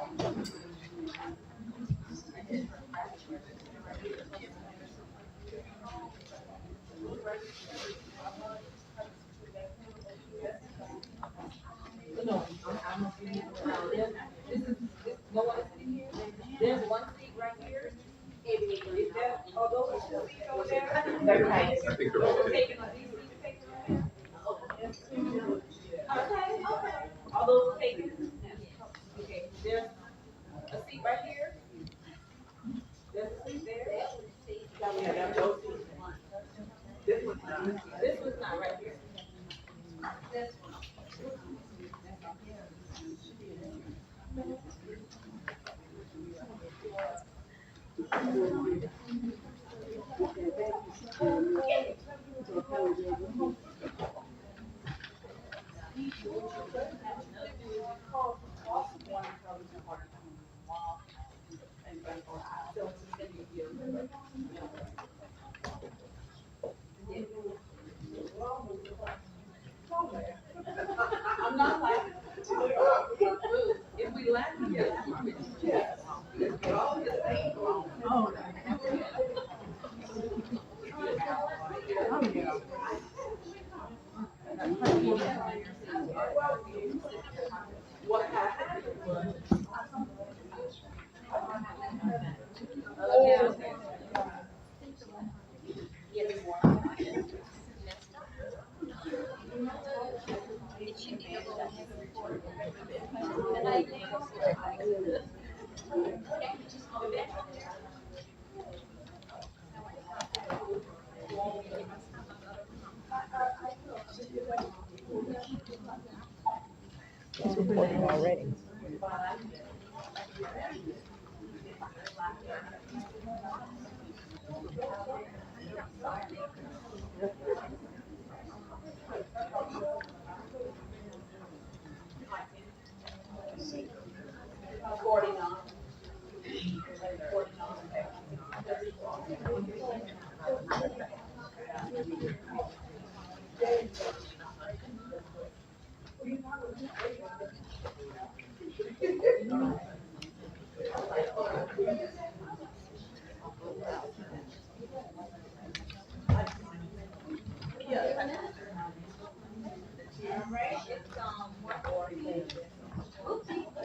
No, I'm this is no one is sitting here. There's one seat right here. Is that although it's still seats over there? They're right. I think they're all taken. Taking are these seats taken right here? Okay, okay. All those are taken? Okay, there's a seat right here. There's a seat there. Yeah, that's those seats. This one's not right here. This one. I'm not laughing. If we laugh, yes. Oh. What happened was. It's recording already.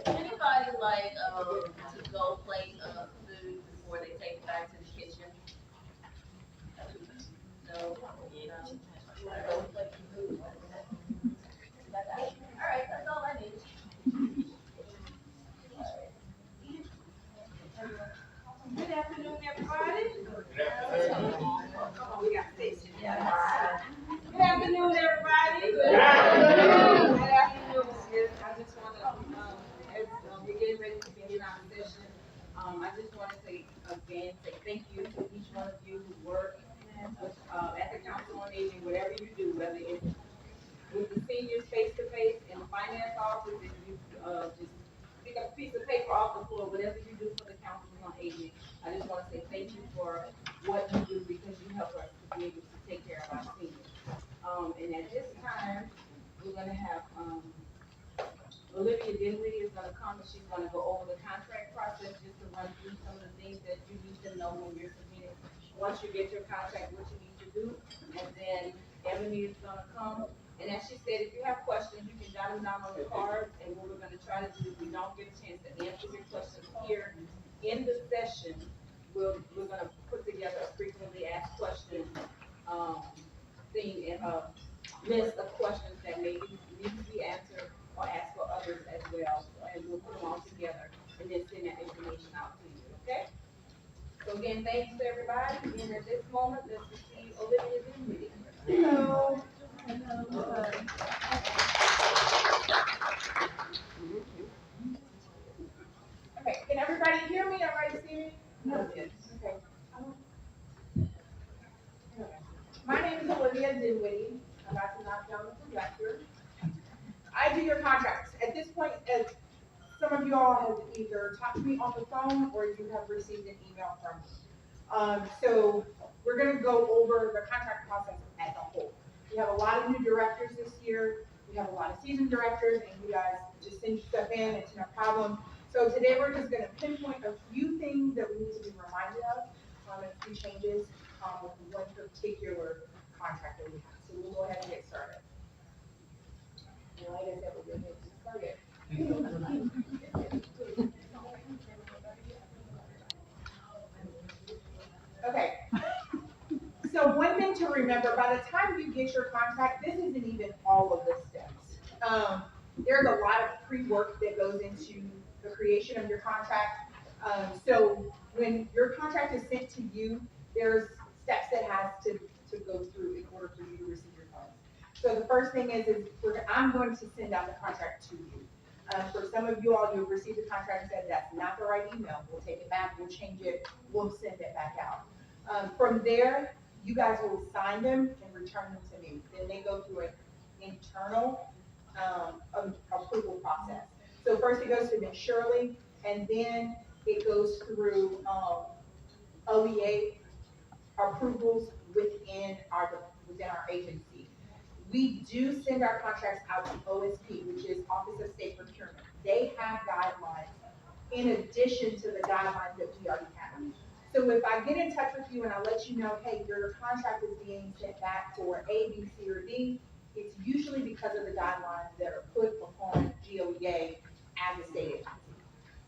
Anybody like to go plate food before they take it back to the kitchen? No. All right, that's all I need. Good afternoon, everybody. Come on, we got Stacy. Good afternoon, everybody. Good afternoon. Good afternoon. I just want to, as we're getting ready to begin our session, I just want to say again, say thank you to each one of you who work at the Council on Aging, whatever you do, whether it's with the seniors face to face in the finance office, if you just pick up a piece of paper off the floor, whatever you do for the Council on Aging, I just want to say thank you for what you do because you help us to be able to take care of our seniors. And at this time, we're going to have Olivia Dinwiddie is going to come and she's going to go over the contract process just to run through some of the things that you need to know when you're submitting. Once you get your contract, what you need to do, and then Ebony is going to come. And as she said, if you have questions, you can jot them down on the cards. And what we're going to try to do, if we don't get a chance to answer your questions here in the session, we're going to put together a frequently asked questions thing and a list of questions that maybe need to be answered or ask for others as well. And we'll put them all together and then send that information out to you, okay? So again, thanks to everybody. And at this moment, let's receive Olivia Dinwiddie. Hello. Okay, can everybody hear me? Everybody see me? No. Okay. My name is Olivia Dinwiddie. I'm at the Knock Down Director. I do your contracts. At this point, as some of you all have either talked to me on the phone or you have received an email from me. So we're going to go over the contract process as a whole. We have a lot of new directors this year. We have a lot of seasoned directors, and you guys just send stuff in. It's no problem. So So today we're just gonna pinpoint a few things that we need to be reminded of, a few changes, with one particular contract that we have. So we'll go ahead and get started. And like I said, we're gonna get started. Okay. So one thing to remember, by the time you get your contract, this isn't even all of the steps. There's a lot of pre-work that goes into the creation of your contract. So when your contract is sent to you, there's steps that has to go through in order for you to receive your funds. So the first thing is I'm going to send out the contract to you. For some of you all, you'll receive the contract and said, that's not the right email. We'll take it back, we'll change it, we'll send it back out. From there, you guys will sign them and return them to me. Then they go through an internal approval process. So first it goes to Ms. Shirley, and then it goes through OEA approvals within our agency. We do send our contracts out to OSP, which is Office of State Procurement. They have guidelines in addition to the guidelines that we already have. So if I get in touch with you and I let you know, hey, your contract is being sent back for A, B, C, or D, it's usually because of the guidelines that are put upon GOEA as a state agency.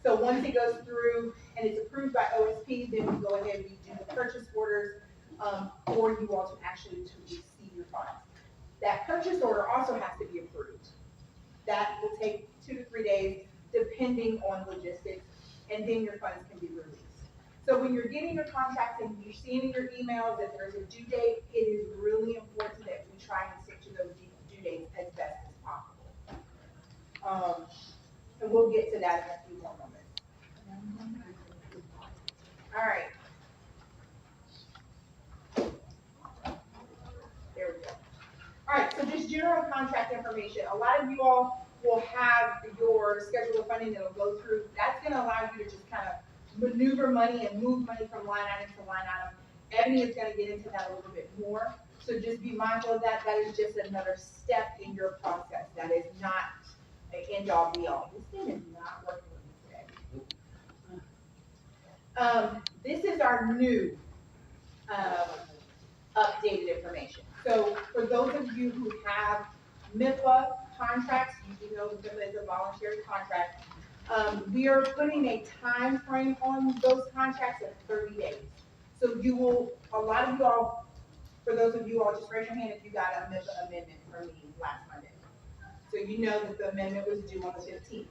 So once it goes through and it's approved by OSP, then we go ahead and we do the purchase orders for you all to actually receive your funds. That purchase order also has to be approved. That will take 2 to 3 days, depending on logistics, and then your funds can be released. So when you're getting your contracts and you're seeing in your emails that there's a due date, it is really important that we try and stick to those due dates as best as possible. And we'll get to that in a few more moments. All right. There we go. All right, so just general contract information. A lot of you all will have your schedule of funding that'll go through. That's gonna allow you to just kind of maneuver money and move money from line item to line item. Ebony is gonna get into that a little bit more. So just be mindful of that. That is just another step in your process. That is not an end all be all. This thing is not working with me today. This is our new updated information. So for those of you who have MIPA contracts, you know MIPA is a voluntary contract. We are putting a time frame on those contracts of 30 days. So a lot of you all, for those of you all, just raise your hand if you got a MIPA amendment from me last Monday. So you know that the amendment was due on the 15th.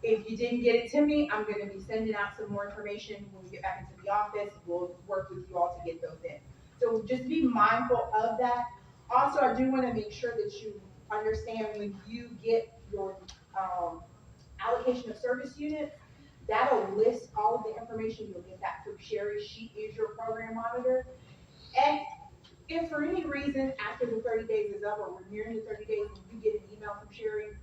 If you didn't get it to me, I'm gonna be sending out some more information when we get back into the office. We'll work with you all to get those in. So just be mindful of that. Also, I do wanna make sure that you understand when you get your allocation of service units, that'll list all of the information. You'll get that from Sherry. She is your program monitor. And if for any reason after the 30 days is up or we're nearing the 30 days and you get an email from Sherry,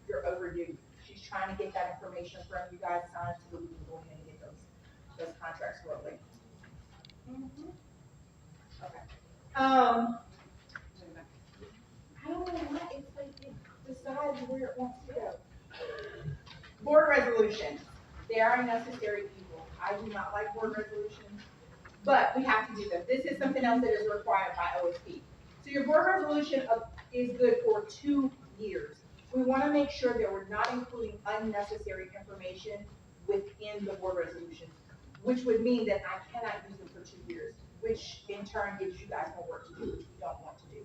you're overdue. She's trying to get that information from you guys signed so that we can go ahead and get those contracts rolling. Okay. I don't know why it's like it decides where it wants to go. Board resolutions. They are a necessary evil. I do not like board resolutions, but we have to do them. This is something else that is required by OSP. So your board resolution is good for 2 years. We want to make sure that we're not including unnecessary information within the board resolution, which would mean that I cannot use them for 2 years, which in turn gives you guys more work to do, which we don't want to do.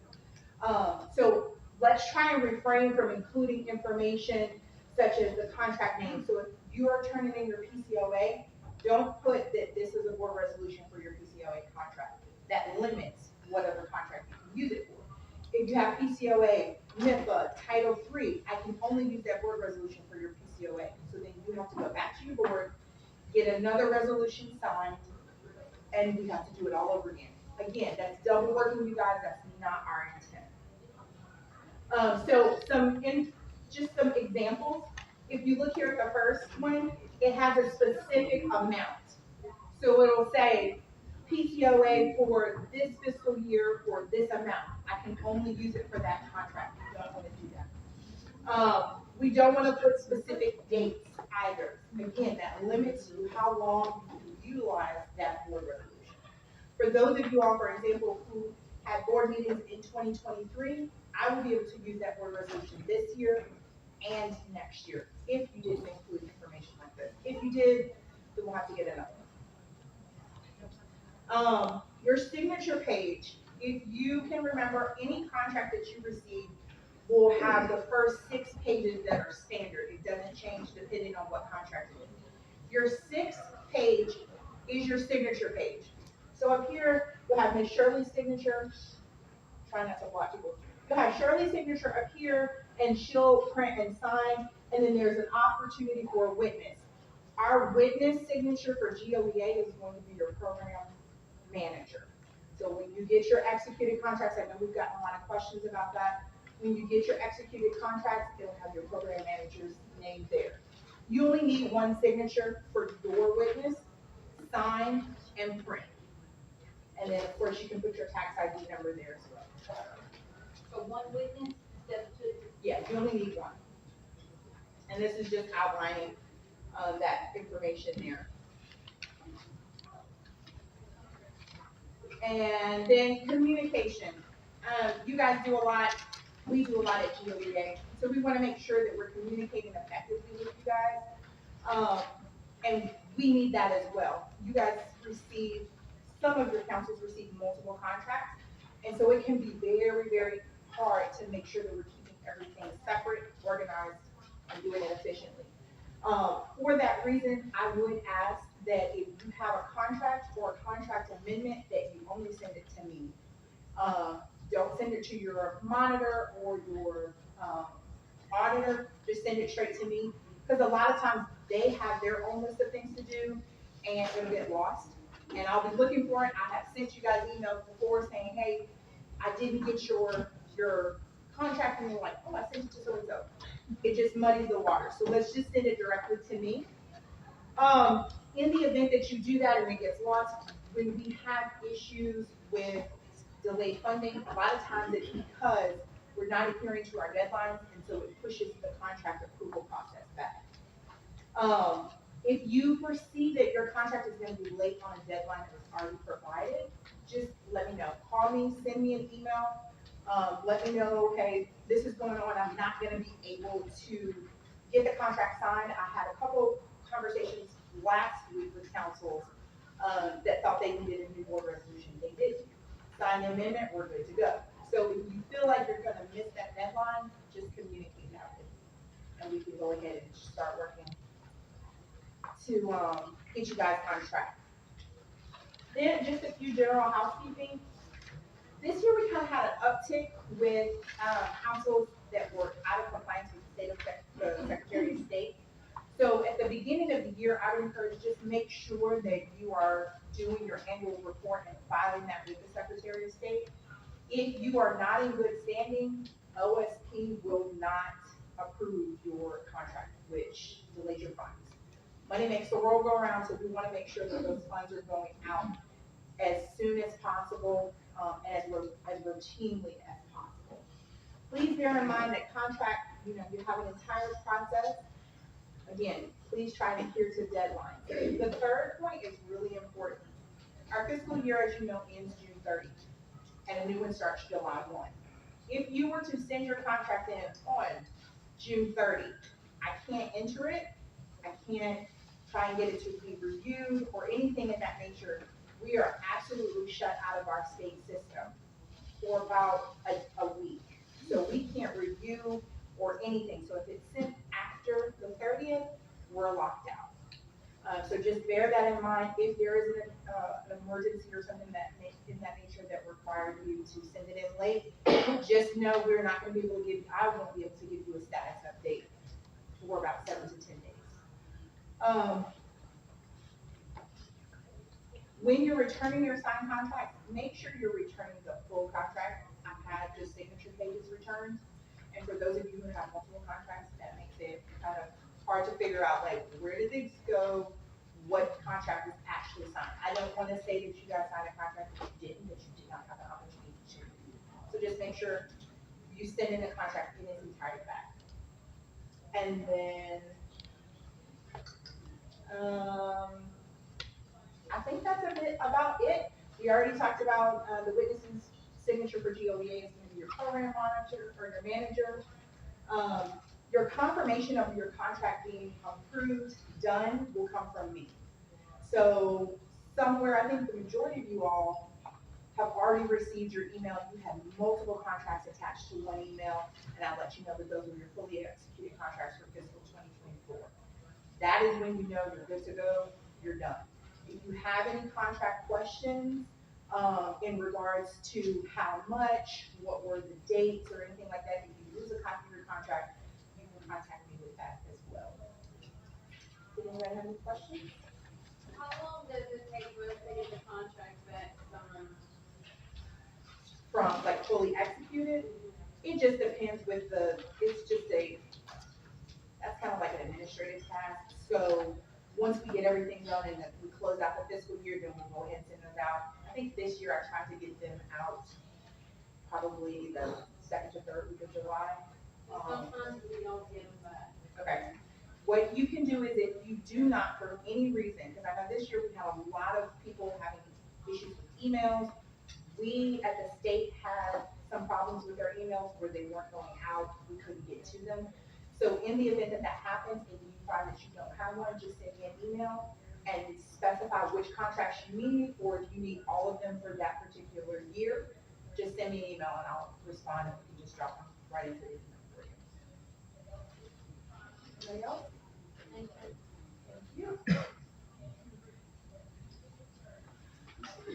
So let's try and refrain from including information such as the contract name. So if you are turning in your PCOA, don't put that this is a board resolution for your PCOA contract. That limits what other contract you can use it for. If you have PCOA, MIPA, Title III, I can only use that board resolution for your PCOA. So then you have to go back to your board, get another resolution signed, and we have to do it all over again. Again, that's double working, you guys. That's not our intent. So just some examples. If you look here at the first one, it has a specific amount. So it'll say PCOA for this fiscal year for this amount. I can only use it for that contract. You don't want to do that. We don't want to put specific dates either. Again, that limits how long you can utilize that board resolution. For those of you all, for example, who had board meetings in 2023, I will be able to use that board resolution this year and next year, if you didn't include information like this. If you did, then we'll have to get another one. Your signature page, if you can remember, any contract that you receive will have the first 6 pages that are standard. It doesn't change depending on what contract it is. Your 6th page is your signature page. So up here, you'll have Miss Shirley's signature. Try not to block people. You'll have Shirley's signature up here, and she'll print and sign, and then there's an opportunity for a witness. Our witness signature for GOEA is going to be your program manager. So when you get your executed contracts, I know we've gotten a lot of questions about that. When you get your executed contracts, it'll have your program manager's name there. You only need one signature for your witness, sign and print. And then of course you can put your tax ID number there as well. So one witness instead of 2? Yeah, you only need one. And this is just outlining that information there. And then communication. You guys do a lot, we do a lot at GOEA. So we want to make sure that we're communicating effectively with you guys. And we need that as well. You guys receive, some of your councils receive multiple contracts. And so it can be very, very hard to make sure that we're keeping everything separate, organized, and doing it efficiently. For that reason, I would ask that if you have a contract or a contract amendment, that you only send it to me. Don't send it to your monitor or your auditor, just send it straight to me. Because a lot of times they have their own list of things to do and it'll get lost. And I'll be looking for it. I have sent you guys emails before saying, hey, I didn't get your contract, and you're like, oh, I sent it to so-and-so. It just muddies the water. So let's just send it directly to me. In the event that you do that and it gets lost, when we have issues with delayed funding, a lot of times it's because we're not adhering to our deadlines, and so it pushes the contract approval process back. If you foresee that your contract is going to be late on a deadline that was already provided, just let me know. Call me, send me an email. Let me know, hey, this is going on. I'm not going to be able to get the contract signed. I had a couple conversations last week with councils that thought they needed a new board resolution. They did. Sign the amendment, we're good to go. So if you feel like you're going to miss that deadline, just communicate that with me, and we can go ahead and start working to get you guys on track. Then just a few general housekeeping. This year we kind of had an uptick with councils that were out of compliance with the Secretary of State. So at the beginning of the year, I would encourage just make sure that you are doing your annual report and filing that with the Secretary of State. If you are not in good standing, OSP will not approve your contract, which delays your funds. Money makes the world go around, so we want to make sure that those funds are going out as soon as possible, and as routinely as possible. Please bear in mind that contract, you have an entire process. Again, please try to adhere to deadlines. The third point is really important. Our fiscal year, as you know, ends June 30, and a new one starts July 1. If you were to send your contract in on June 30, I can't enter it. I can't try and get it to be reviewed or anything of that nature. We are absolutely shut out of our state system for about a week. So we can't review or anything. So if it's sent after the 30th, we're locked out. So just bear that in mind. If there is an emergency or something in that nature that requires you to send it in late, just know we're not going to be able to I won't be able to give you a status update for about 7 to 10 days. When you're returning your signed contracts, make sure you're returning the full contract. I've had just signature pages returned. And for those of you who have multiple contracts, that makes it kind of hard to figure out, like, where did these go? What contract was actually signed? I don't want to say that you guys signed a contract that you didn't, that you did not have an opportunity to. So just make sure you send in the contract in its entirety back. And then, I think that's a bit about it. We already talked about, the witness's signature for GOEA is gonna be your program monitor or your manager. Your confirmation of your contract being approved, done, will come from me. So somewhere, I think the majority of you all have already received your email. You had multiple contracts attached to one email, and I'll let you know that those are your fully executed contracts for fiscal 2024. That is when you know you're good to go, you're done. If you have any contract questions, in regards to how much, what were the dates, or anything like that, if you lose a copy of your contract, you can contact me with that as well. Did anybody have any questions? How long does it take for us to get the contract back signed? From like fully executed, it just depends with it's just that's kind of like an administrative task. So once we get everything done and we close out the fiscal year, then we'll go ahead and send those out. I think this year I tried to get them out probably the second to third week of July. Sometimes we don't get them back. Okay. What you can do is if you do not, for any reason, because I know this year we had a lot of people having issues with emails. We at the state had some problems with our emails where they weren't going out, we couldn't get to them. So in the event that that happens and you find that you don't have one, just send me an email and specify which contracts you need, or if you need all of them for that particular year, just send me an email and I'll respond, and we can just drop them right into the email for you. Anybody else? Thank you. Thank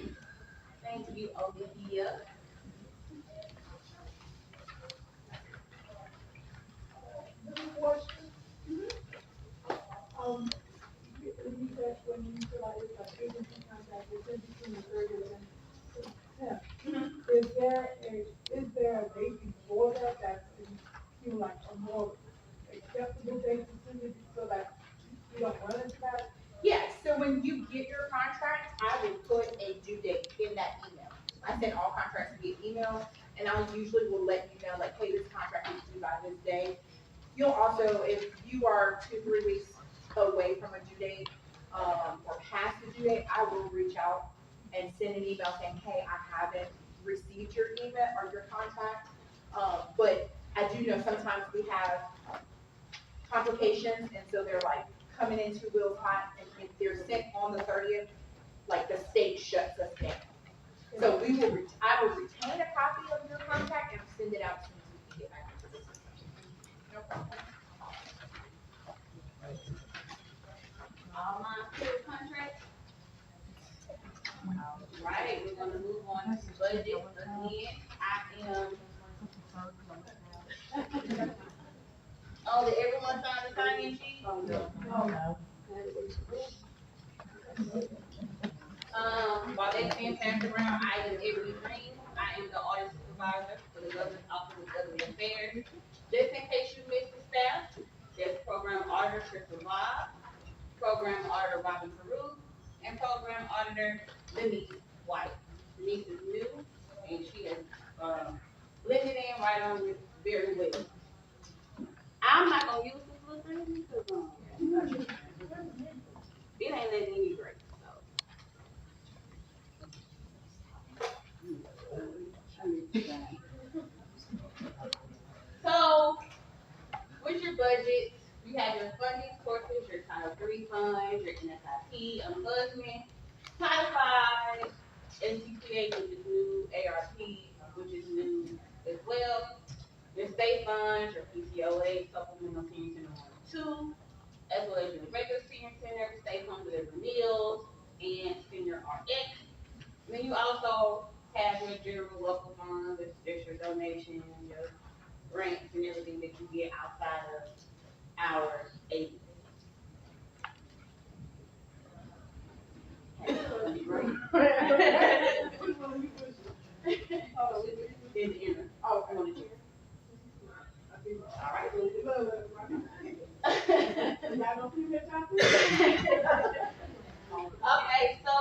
you. Thank you, Olivia. Question. You said when you feel like it's like agency contract, it's in between the 30th and the 10th. Is there a date before that that's, you know, like a more acceptable date to send it so that you don't run into that? Yes, so when you get your contract, I will put a due date in that email. I send all contracts via email, and I usually will let you know, like, hey, this contract is due by this day. You'll also, if you are 2-3 weeks away from a due date, or past the due date, I will reach out and send an email saying, hey, I haven't received your email or your contract. But I do know sometimes we have complications, and so they're like coming in 2 wheels hot, and if they're sent on the 30th, like the state shuts us down. So I will retain a copy of your contract and send it out as soon as we can get back into the system. No problem. All my clear contracts. All right, we're gonna move on to budget again. I am. Oh, did everyone sign the sign-in sheet? Oh, no. While they're being passed around, I am Ebony Green. I am the audit supervisor for the Governor's Office of Government Affairs. Just in case you missed the staff, there's Program Auditor Crystal Bob, Program Auditor Robin Peru, and Program Auditor Denise White. Denise is new, and she has, blended in right on with very well. I'm not gonna use this little thing because, it ain't letting me break, so. So, with your budget, you have your funding sources, your Title III funds, your NSIP, ombudsman, Title V, NCPA, which is new, ARP, which is new as well. Your state funds, your PCOA, supplemental senior center 1 and 2, as well as your regular senior center, state funds, whatever meals, and senior RX. And then you also have your general local funds, there's your donations, your grants and everything that you get outside of our agency. In the inner. Oh, I want to cheer. All right. Okay, so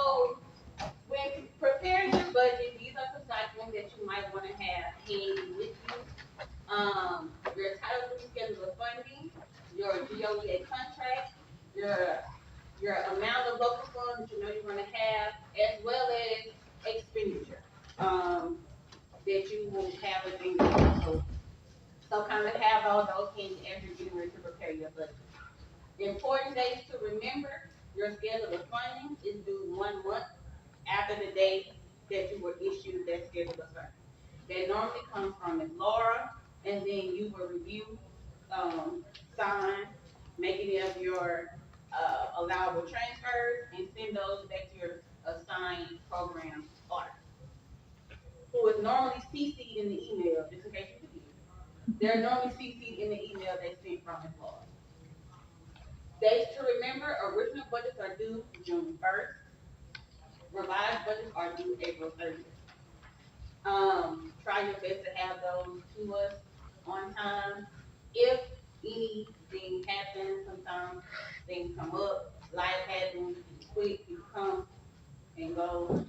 when preparing your budget, these are some documents that you might want to have handy with you. Your Title III schedule of funding, your amount of local funds that you know you're gonna have, as well as expenditure, that you will have within your household. So kind of have all those handy as you're getting ready to prepare your budget. Important dates to remember, your schedule of funding is due 1 month after the date that you were issued that schedule of funding. That normally comes from Ms. Laura, and then you will review, sign, make any of your allowable transfers, and send those back to your assigned program auditor, who is normally CC'd in the email, just in case you forget. They're normally CC'd in the email they sent from Ms. Laura. Dates to remember, original budgets are due June 1st. Revised budgets are due April 30th. Try your best to have those to us on time. If anything happens, sometimes things come up, life happens, people quit, people come and go.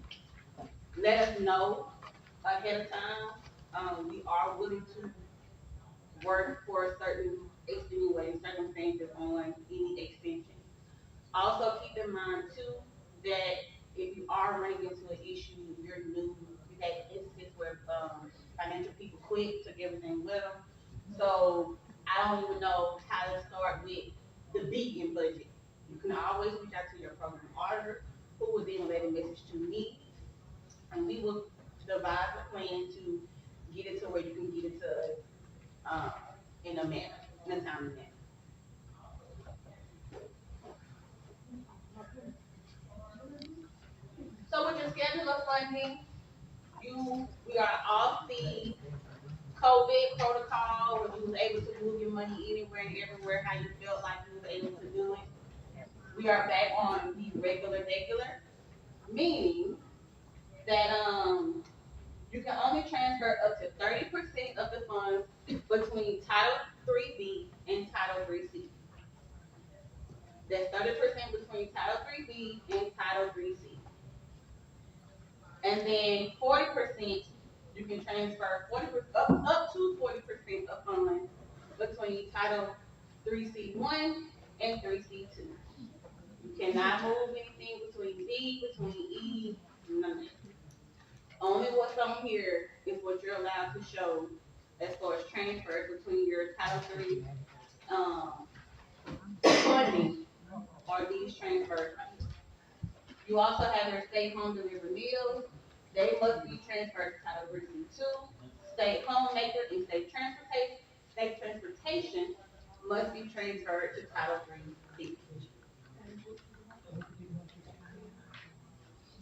Let us know ahead of time. We are willing to work for certain extenuating circumstances on any extension. Also, keep in mind too that if you are running into an issue, you're new, you had instances where financial people quit, took everything with them. So I don't even know how to start with the vegan budget. You can always reach out to your program auditor, who will then relay the message to me, and we will devise a plan to get it to where you can get it to us in a manner, in a timely manner. So with your schedule of funding, we are off the COVID protocol where you was able to move your money anywhere and everywhere how you felt like you was able to do it. We are back on the regular, meaning that you can only transfer up to 30% of the funds between Title 3B and Title 3C. That's 30% between Title 3B and Title 3C. And then 40%, you can transfer 40% up to 40% of funds between Title 3C1 and 3C2. You cannot move anything between D, between E, none of that. Only what's on here is what you're allowed to show as far as transfers between your Title 3 funding or these transfers. You also have your state home delivery meals. They must be transferred to Title 3C2. State homemaker and state transportation must be transferred to Title 3B.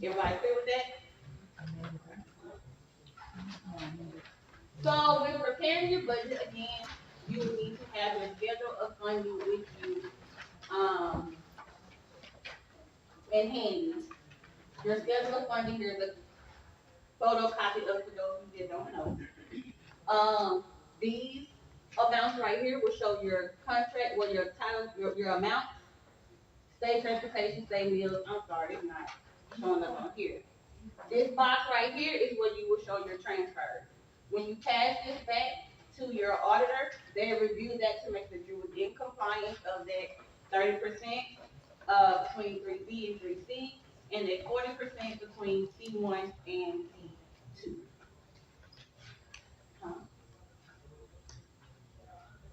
Everybody clear with that? So when preparing your budget again, you will need to have your schedule of funding with you and handy. Your schedule of funding, here's a photocopy of for those who just don't know. These amounts right here will show your contract, well, your title, your amount, state transportation, state meals. I'm sorry, it's not showing up on here. This box right here is where you will show your transfer. When you pass this back to your auditor, they review that to make sure you're within compliance of that 30% between 3B and 3C, and that 40% between C1 and C2.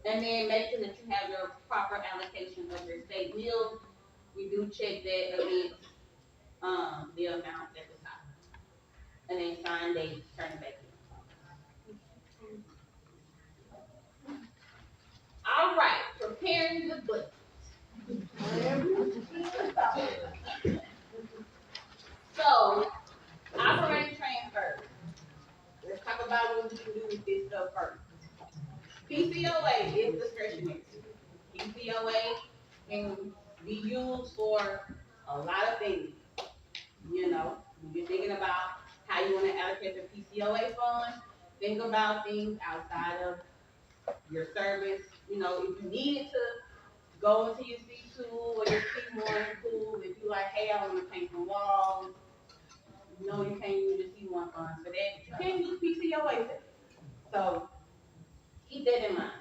And then make sure that you have your proper allocation of your state meals. We do check that against the amount at the top. And then sign date, turn it back in. All right, preparing the budget. So, operating transfers. Let's talk about what we can do with this stuff first. PCOA is discretionary. PCOA can be used for a lot of things. You know, when you're thinking about how you want to allocate the PCOA funds, think about things outside of your service. You know, if you needed to go into your C2 or your C1 pool, if you like, hey, I want to paint some walls, you know you can't use your C1 funds for that. You can't use PCOA for that. So keep that in mind.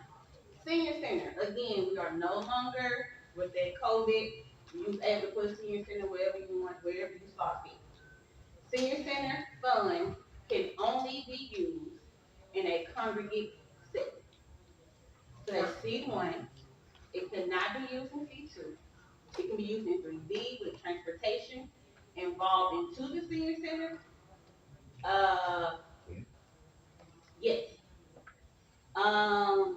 Senior center, again, we are no longer with that COVID You was able to put senior center wherever you want, wherever you saw fit. Senior center fund can only be used in a congregate setting. So that's C1. It cannot be used in C2. It can be used in 3B with transportation involved into the senior center. Uh, yes. Huh?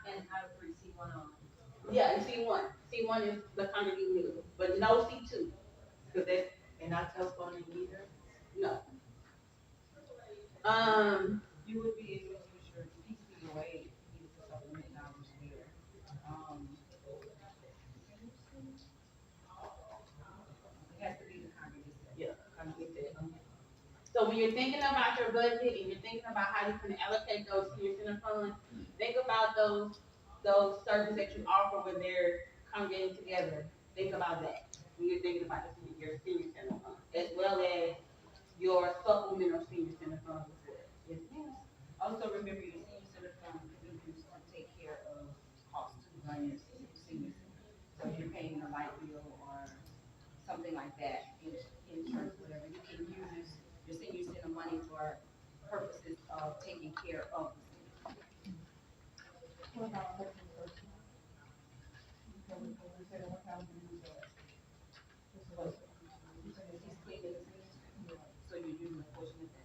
And Title III, C1 on. Yeah, and C1. C1 is the congregate musical, but no C2. Because that's And not telephone either? no. You would be able to use your PCOA either to supplement knowledge there. It has to be the congregate. Yeah, congregate. So when you're thinking about your budget and you're thinking about how you can allocate those senior center funds, think about those services that you offer when they're congregating together. Think about that when you're thinking about your senior center fund, as well as your supplemental senior center funds as well. Yes, ma'am. Also remember your senior center fund can be used to take care of costs to run your senior center. So if you're paying a light bill or something like that, insurance, whatever, you can use your senior center money for purposes of taking care of the senior. What about elected person? Can we say that one time we use that? He's cleaning the senior center, so you're using a portion of that.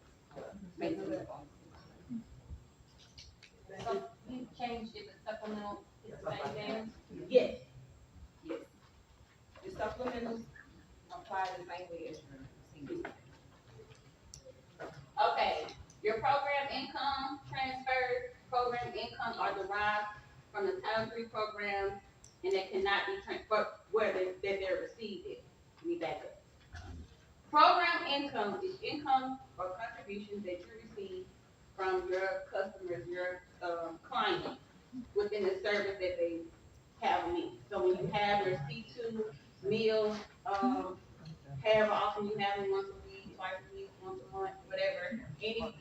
Maintenance on the senior center. So you changed it, but supplemental is the same thing? Yes. Yes. The supplementals apply the same way as your senior center. Okay. Your program income transfers, program income are derived from the Title III program, and they cannot be transferred where they're received. Let me back up. Program income is income or contributions that you receive from your customers, your clients, within the service that they have need. So when you have your C2 meal, however often you have them, once a week, twice a week, once a month, whatever, any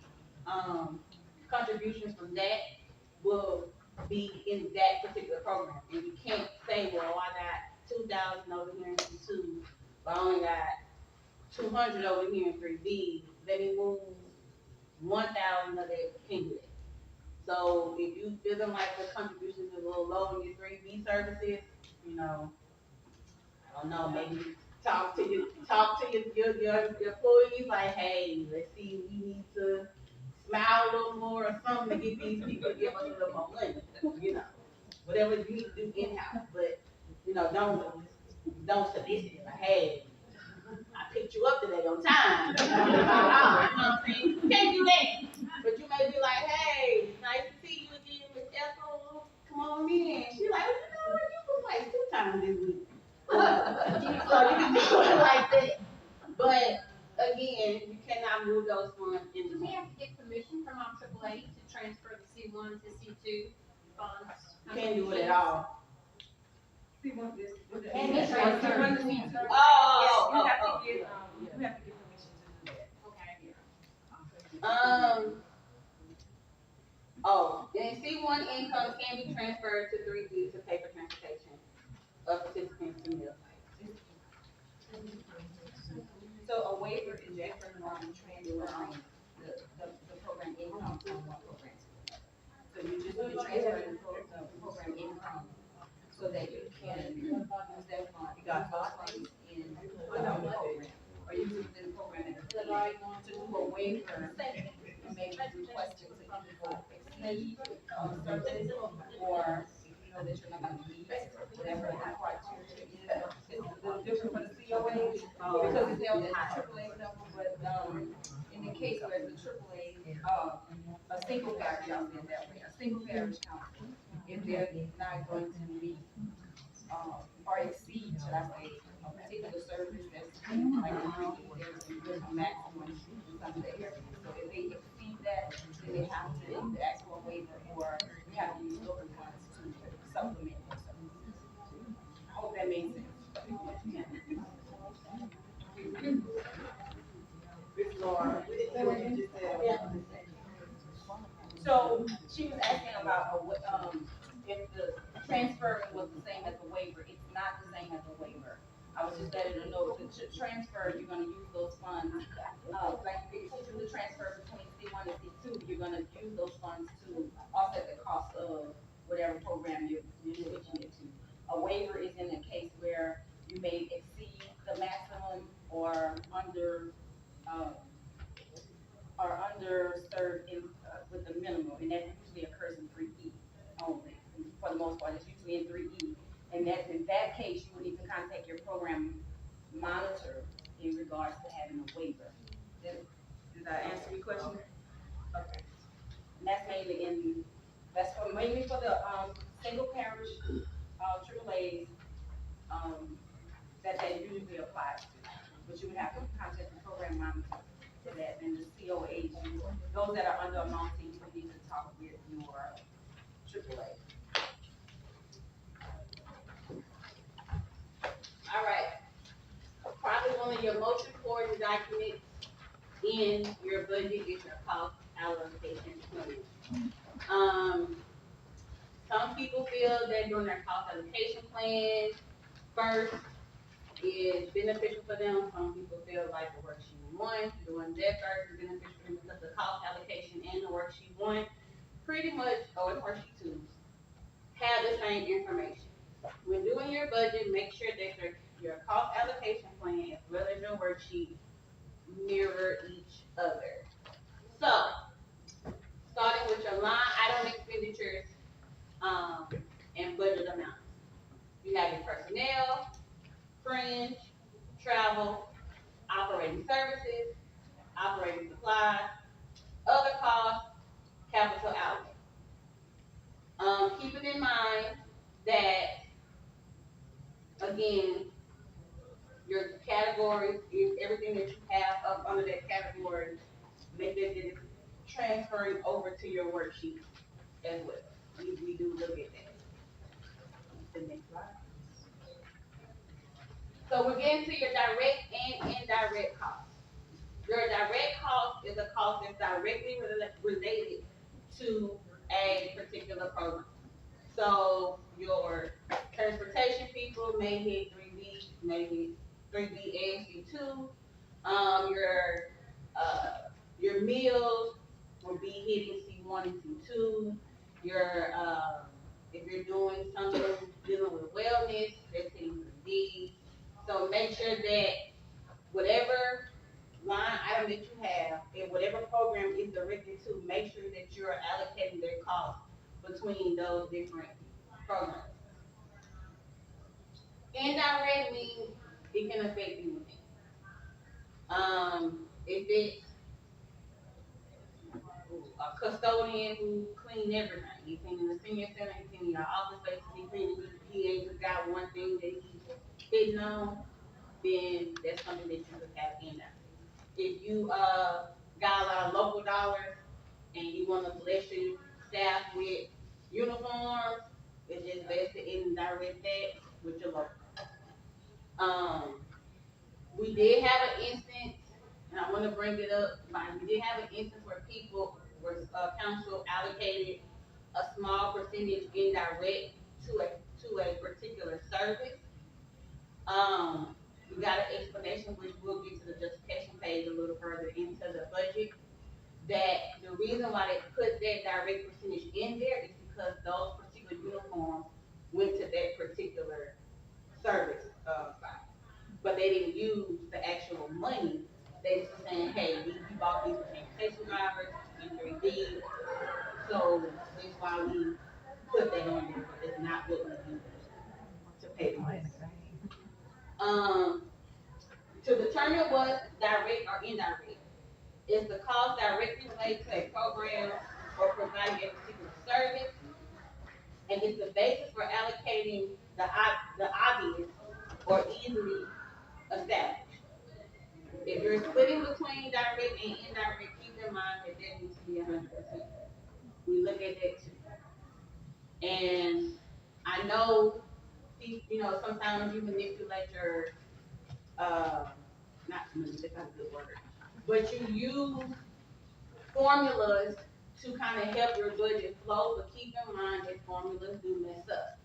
contributions from that will be in that particular program. And you can't say, well, I got 2,000 over here in C2, but I only got 200 over here in 3B. Let me move 1,000 of that. Can't do that. So if you feeling like the contributions is a little low in your 3B services, you know, I don't know, maybe talk to your employees like, hey, let's see, we need to smile a little more or something to get these people to give us a little more money, you know, whatever you need to do in-house, but, you know, don't solicit it, like, hey, I picked you up today on time. You know what I'm saying? You can't do that. But you may be like, hey, nice to see you again, Miss Ethel. Come on in. She like, you know what, you was like 2 times this week. So you can do it like that. But again, you cannot move those funds into. Do we have to get permission from our AAA to transfer the C1 to C2 funds? You can't do it at all. See, what this. And it's right there. Oh. You have to get permission to do that. Okay. And C1 income can be transferred to 3B to pay for transportation of participants to meal. So a waiver is different from transferring the program income from one program to another. So you just be transferring the program income so that you can use that fund, because those funds in another program, or use it within the program and to do a waiver, and maybe requesting to either exceed services, or if you know that you're not gonna meet whatever the criteria is. It's a little different for the COA, because it's held at the AAA level, but, in the case where it's a AAA, a single parish, I'll say it that way, a single parish council, if they're not going to meet, or exceed, should I say, a particular service that's like there's a maximum in some of the areas. So if they exceed that, then they have to either ask for a waiver, or we have to use local funds to supplement their services. I hope that makes sense. So she was asking about if the transfer was the same as the was just letting her know, the transfer, you're gonna use those funds, like, if you do the transfer between C1 and C2, you're gonna use those funds to offset the cost of whatever program you're switching it to. A waiver is in a case where you may exceed the maximum or um, underserved with the minimum, and that usually occurs in 3E only. For the most part, it's usually in 3E. And in that case, you would need to contact your program monitor in regards to having a waiver. Did I answer your question? Okay. And that's mainly for the single parish AAAs that usually applies to. But you would have to contact the program monitor for that, and the COAs, those that are under a multi, you would need to talk with your AAA. All right. Probably one of your most important documents in your budget is your cost allocation plan. Some people feel that doing their cost allocation plan first is beneficial for them. Some people feel like the worksheet one, doing that first is beneficial for them because the cost allocation and the worksheet one pretty much, or the worksheet two, have the same information. When doing your budget, make sure that your cost allocation plan as well as your worksheet mirror each other. So, starting with your line item expenditures and budget amounts. You have your personnel, fringe, travel, operating services, operating supplies, other costs, capital outlay. Keeping in mind that, again, your categories is everything that you have up under that category, make that it is transferring over to your worksheet as well. We do look at that. The next slide. So we're getting to your direct and indirect costs. Your direct cost is a cost that's directly related to a particular program. So your transportation people may hit 3B, maybe 3B and C2. Your meals will be hitting C1 and C2. Your if you're doing something dealing with wellness, that's hitting 3D. So make sure that whatever line item that you have and whatever program is directed to, make sure that you're allocating their costs between those different programs. Indirect means it can affect anything. If it's a custodian who clean everything, he cleaning the senior center, he cleaning your office space, he ain't just got one thing that he's hitting on, then that's something that you could have indirect. If you got a lot of local dollars and you want to bless your staff with uniforms, it's just best to indirect that with your local. We did have an instance, and I want to bring it up. We did have an instance where council allocated a small percentage indirect to a particular service. We got an explanation, which we'll get to the justification page a little further into the budget. That the reason why they put that direct percentage in there is because those particular uniforms went to that particular service site. But they didn't use the actual money. They just saying, hey, we bought these transportation drivers in 3D, so that's why we put that on there, but it's not what we use to pay the money. To determine what's direct or indirect, is the cost directly related to a program or providing a particular service, and it's the basis for allocating the obvious or easily established. If you're splitting between direct and indirect, keep in mind that that needs to be 100%. We look at that too. And I know, sometimes you manipulate your, not manipulate, that's a good word, but you use formulas to kind of help your budget flow, but keep in mind that formulas do mess up.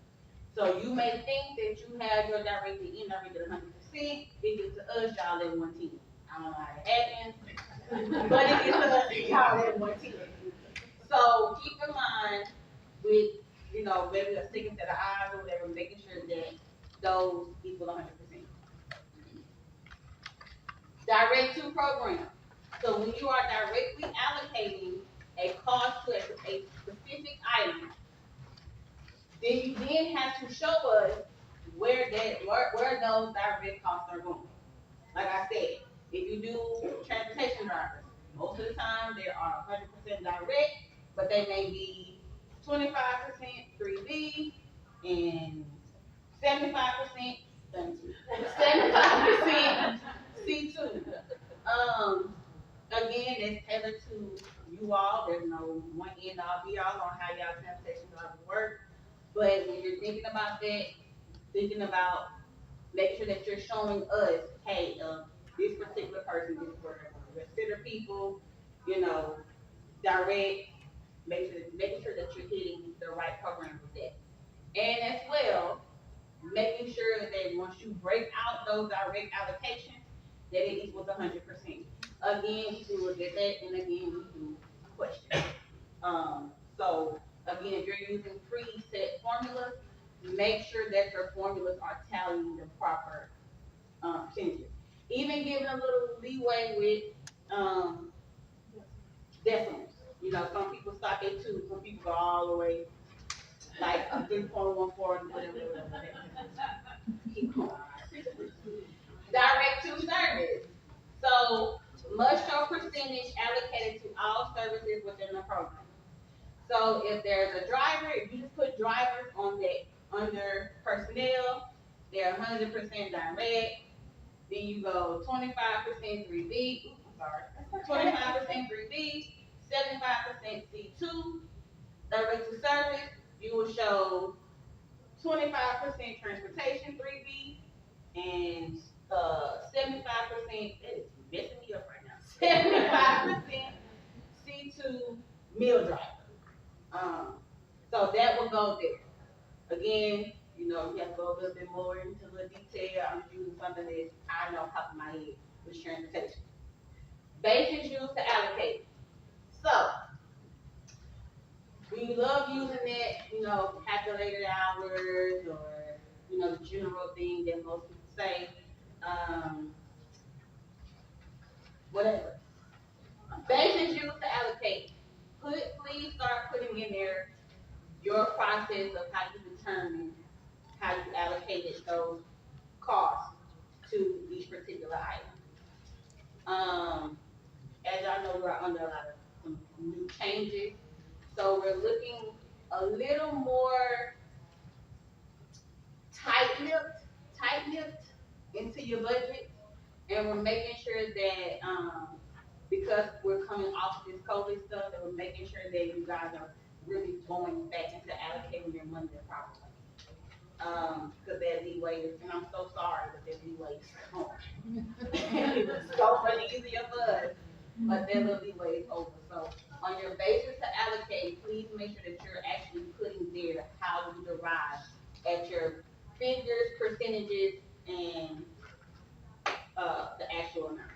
So you may think that you have your direct and indirect at 100%, it gets to us, y'all at 110. I don't know how it happens, but it gets to us, y'all at 110. So keep in mind with, maybe a second set of eyes or whatever, making sure that those equal 100%. Direct to program. So when you are directly allocating a cost to a specific item, then you then have to show us where those direct costs are going. Like I said, if you do transportation drivers, most of the time they are 100% direct, but they may be 25% 3B and 75% 75% C2. Again, it's tailored to you all. There's no one end all be all on how y'all transportation drivers work. But when you're thinking about that, thinking about making sure that you're showing us, hey, this particular person, this is where they're going to consider people, direct, making sure that you're hitting the right program with that. And as well, making sure that once you break out those direct allocations, that it equals 100%. Again, we do look at that, and again, we do questions. So again, if you're using preset formulas, make sure that your formulas are tallying the proper percentages. Even giving a little leeway with decimals. Some people stop at 2, some people go all the way like 3.14, whatever. Keep going. Direct to service. So must show percentage allocated to all services within the program. So if there's a driver, if you just put drivers on that under personnel, they're 100% direct. Then you go 25% 3B. I'm sorry. 25% 3B, 75% C2. Direct to service, you will show 25% transportation 3B and 75%. That is messing me up right now. 75% C2 meal driver. So that will go there. Again, you have to go a little bit more into the detail. I'm using something that I know off the top of my head with transportation. Basis used to allocate. So we love using that, calculated hours or the general thing that most people say. Whatever. Basis used to allocate. Please start putting in there your process of how you determine how you allocated those costs to each particular item. As y'all know, we're under a lot of some new changes, so we're looking a little more tight-lipped into your budget, and we're making sure that because we're coming off of this COVID stuff, that we're making sure that you guys are really going back into allocating your money properly. Because that leeway is, and I'm so sorry, but that leeway is gone. It was so much easier for us, but that little leeway is over. So on your basis to allocate, please make sure that you're actually putting there how you derive at your figures, percentages, and the actual amount.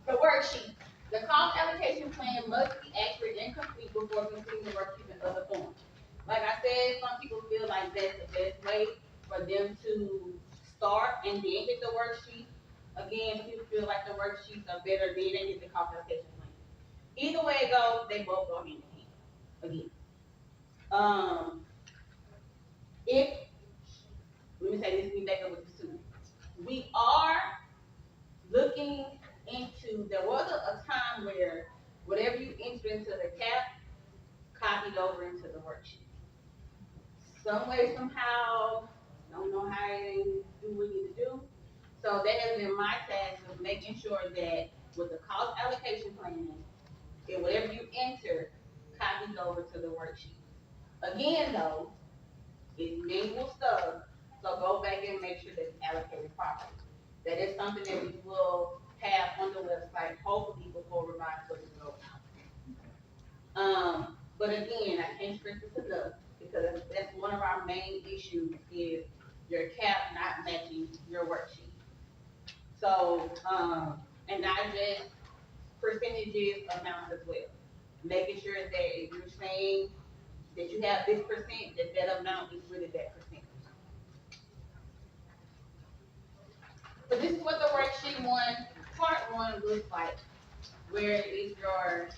The worksheet. The cost allocation plan must be accurate and complete before completing the worksheet in other forms. Like I said, some people feel like that's the best way for them to start and then get the worksheet. Again, some people feel like the worksheets are better, then they get the cost allocation plan. Either way it goes, they both go hand in hand. Again. If, let me say this, we back up with the student. We are looking into, there was a time where whatever you enter into the cap, copied over into the worksheet. Some way, somehow, don't know how to do what you need to do. So that has been my task of making sure that with the cost allocation plan, that whatever you enter, copies over to the worksheet. Again though, it's manual stuff, so go back and make sure that it's allocated properly. That is something that we will have on the website, hopefully before revised budget goes out. But again, I can't stress this enough because that's one of our main issues is your cap not matching your worksheet. So, and not just percentages, amounts as well. Making sure that if you're saying that you have this percent, that amount is really that percent. So this is what the worksheet one, part one looks like, where it is your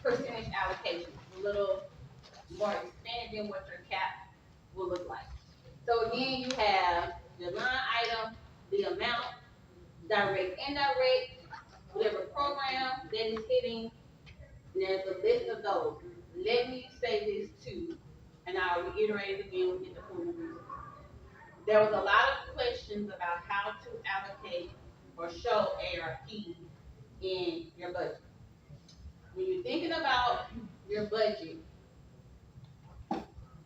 percentage allocation, a little more expanded than what your cap will look like. So again, you have the line item, the amount, direct, indirect, whatever program that is hitting, there's a list of those. Let me say this too, and I'll reiterate it again with the full reason. There was a lot of questions about how to allocate or show ARP in your budget. When you're thinking about your budget,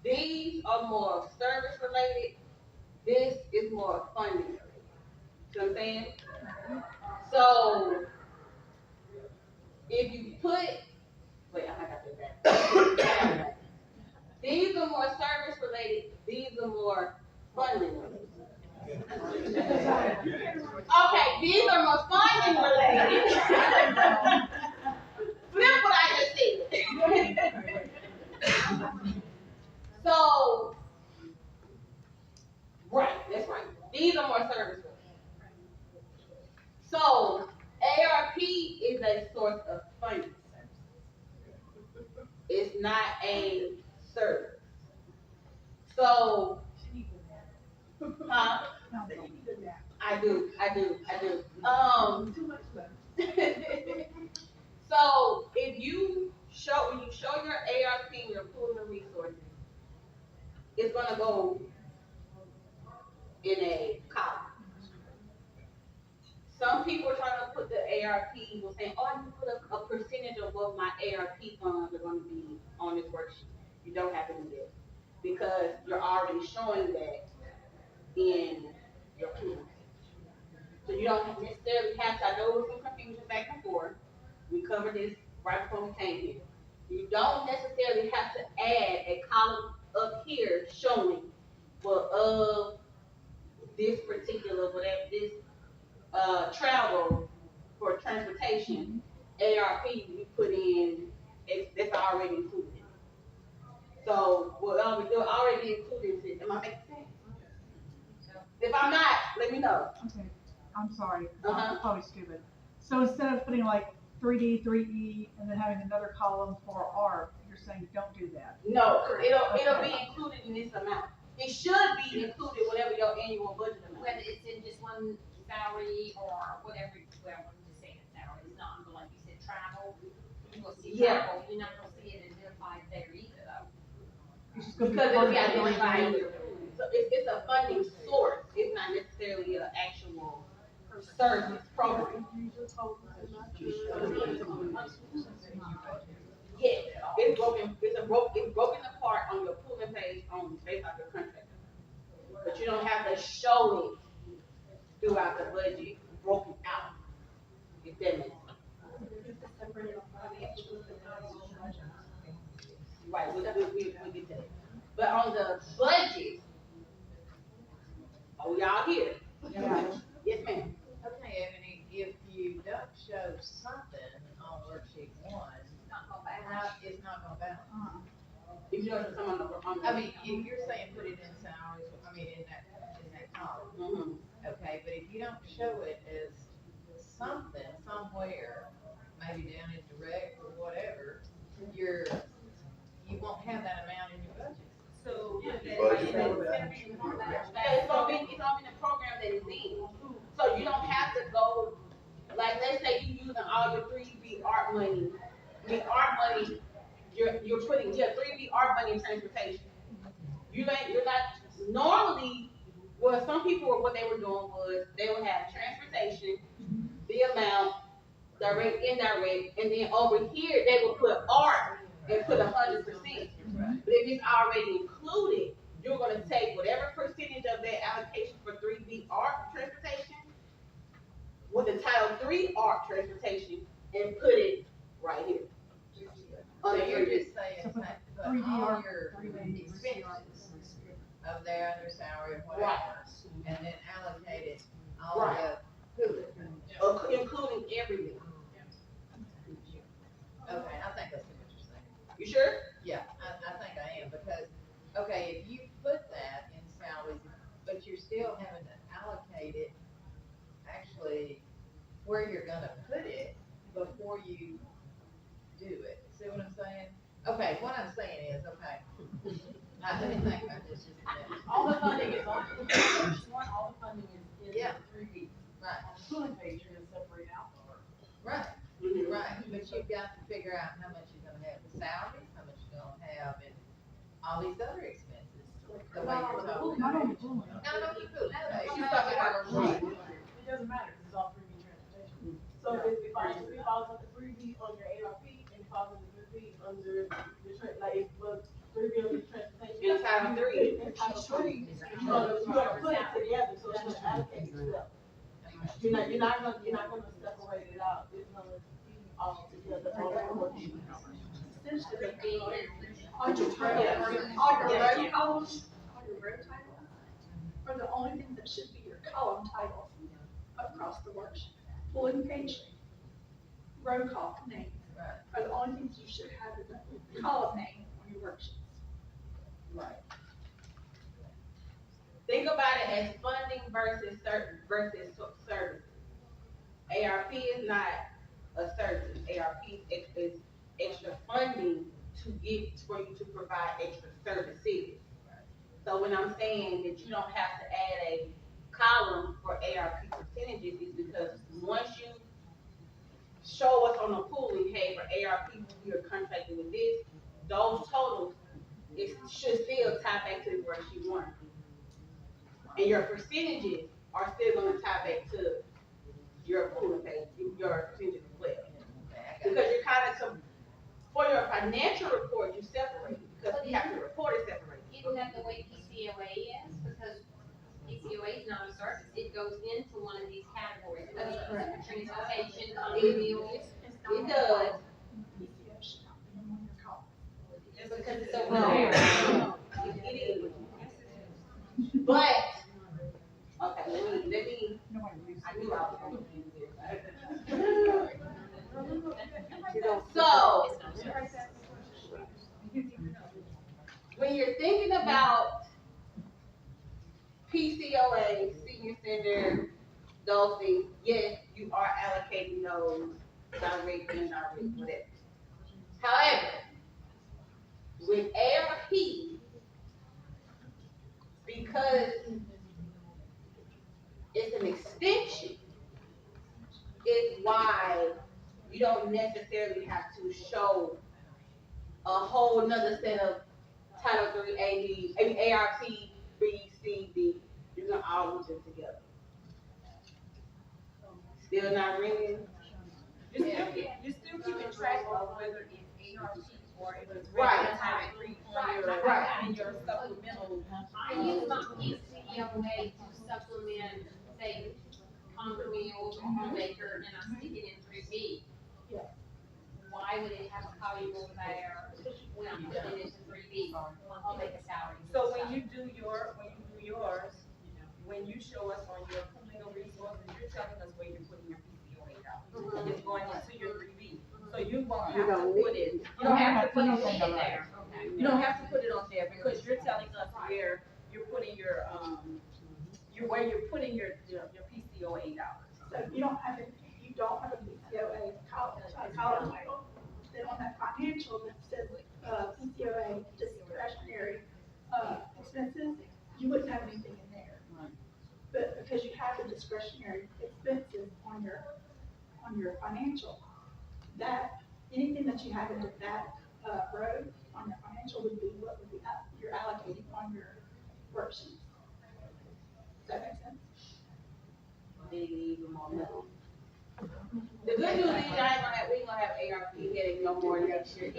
these are more service related, this is more funding related. You know what I'm saying? So if you put, wait, I got that back. These are more service related, these are more funding related. Okay, these are more funding related. Flip what I just said. So, right, that's right. These are more service related. So, ARP is a source of funding. It's not a service. So, huh? I do. Too much left. So if you show, when you show your ARP, your pool of resources, it's gonna go in a column. Some people are trying to put the ARP, will say, oh, I can put a percentage of what my ARP funds are gonna be on this worksheet. You don't have to do that, because you're already showing that in your pool. So you don't necessarily have to, I know there was some confusion back and forth. We covered this right before we came here. You don't necessarily have to add a column up here showing, well, of this particular, whatever, this travel for transportation, ARP, we put in, that's already included. So, well, we're already included. Am I making sense? If I'm not, let me know. Okay, I'm sorry, Uh-huh. I'm probably stupid. So instead of putting like 3D, 3E, and then having another column for ARP, you're saying don't do that? No, it'll be included in this amount. It should be included whatever your annual budget amount. Whether it's in just one salary or whatever, well, I'm just saying salary, it's not, but like you said, travel. You will see Yeah. travel, you're not gonna see it identified there either though. It's just gonna be Because it'll be part of the identified budget. here. So it's a funding source. It's not necessarily an actual service program. Yes, it's broken apart on your pooling page on based off your contract. But you don't have to show it throughout the budget broken out. If that makes sense. Right, we'll get that. But on the budget, oh, y'all here? Yes, ma'am. Okay, Ebony, if you don't show something on worksheet one, It's not gonna balance. how, it's not gonna balance. If you don't come on the. I mean, if you're saying put it in salaries, I mean, in that column, Mm-hmm. okay, but if you don't show it as something, somewhere, maybe down in direct or whatever, you won't have that amount in your budget. So. It's gonna be the program that it's in. So you don't have to go, like, let's say you using all your 3B art money. You're putting, 3B art money in transportation. You're not, normally, well, some people, what they were doing was, they would have transportation, the amount, direct, indirect, and then over here, they would put art and put 100%. But if it's already included, you're gonna take whatever percentage of that allocation for 3B art transportation with the Title 3 art transportation and put it right here. So you're just saying, put all your expenses of their under salary or whatever, and then allocate it all Right. to it. Including everything. Okay, I think I see what you're saying. You sure? Yeah, I think I am, because, okay, if you put that in salaries, but you're still having to allocate it, actually, where you're gonna put it before you do it. See what I'm saying? Okay, what I'm saying is, okay, let me think about this just a minute. All the funding is on, all the funding is in Yeah. 3B. Right, On the pooling page, you're gonna separate out. right, Mhm. right, but you've got to figure out how much you're gonna have in salaries, how much you're gonna have in all these other expenses, the way you're talking. Not on the pooling. No, no, you could, okay. She's talking about her rate. It doesn't matter, 'cause it's all 3B transportation. So if it falls under 3B on your ARP, and it falls under 3B under like, but 3B under transportation. In Title 3. In Title 3, you're gonna put it together, so it's gonna allocate itself. You're not gonna separate it out, it's gonna be all together. Essentially, on your title, on your road columns, on your road titles, are the only things that should be your column titles across the worksheet. Pulling page, road column names Right. are the only things you should have as a column name on your worksheets. Right. Think about it as funding versus services. ARP is not a service. ARP is extra funding to get, for you to provide extra services. So when I'm saying that you don't have to add a column for ARP percentages, is because once you show us on the pooling, hey, for ARP, we are contracted with this, those totals, it should still tie back to the worksheet one. And your percentages are still gonna tie back to your pooling page, your percentages as well. Because you're kind of, for your financial report, you separate it, because we have to report it separately. Isn't that the way PCOA is? Because PCOA is not a service, it goes into one of these categories. That's correct. Transportation, meals. It does. PCO should not be on your column. Because it's over No. there. It is. But, okay, let me, I knew I was gonna do this. So, when you're thinking about PCOA, senior center, those things, yes, you are allocating those direct and indirect, whatever. However, with ARP, because it's an extension, is why you don't necessarily have to show a whole nother set of Title III ARP, B, C, D. You can all group them together. Still not ringing? You're still keeping track of whether it's ARP or if it's Right. regular Title III on your, Right. in your supplemental. I use my PCOA to supplement, say, Concord Meals or Homemaker, and I stick it in 3B. Yeah. Why would it have a column over there when I'm putting it into 3B? I'll make a salary. So when you do yours, when you show us on your pooling of resources, you're telling us where you're putting your PCOA dollars. It's going into your 3B. So you won't have to put it, you don't have to put it in there. Okay. You don't have to put it on there because you're telling us where you're putting your, where you're putting your PCOA dollars. So you don't have a PCOA column title, then on that financial that says, PCOA discretionary, expenses, you wouldn't have anything in there. Right. But because you have the discretionary expenses on your financial, that, anything that you have into that, road on your financial would be what would be, you're allocating on your worksheet. Does that make sense? Even more money. The good news is we ain't gonna have ARP heading no more next year.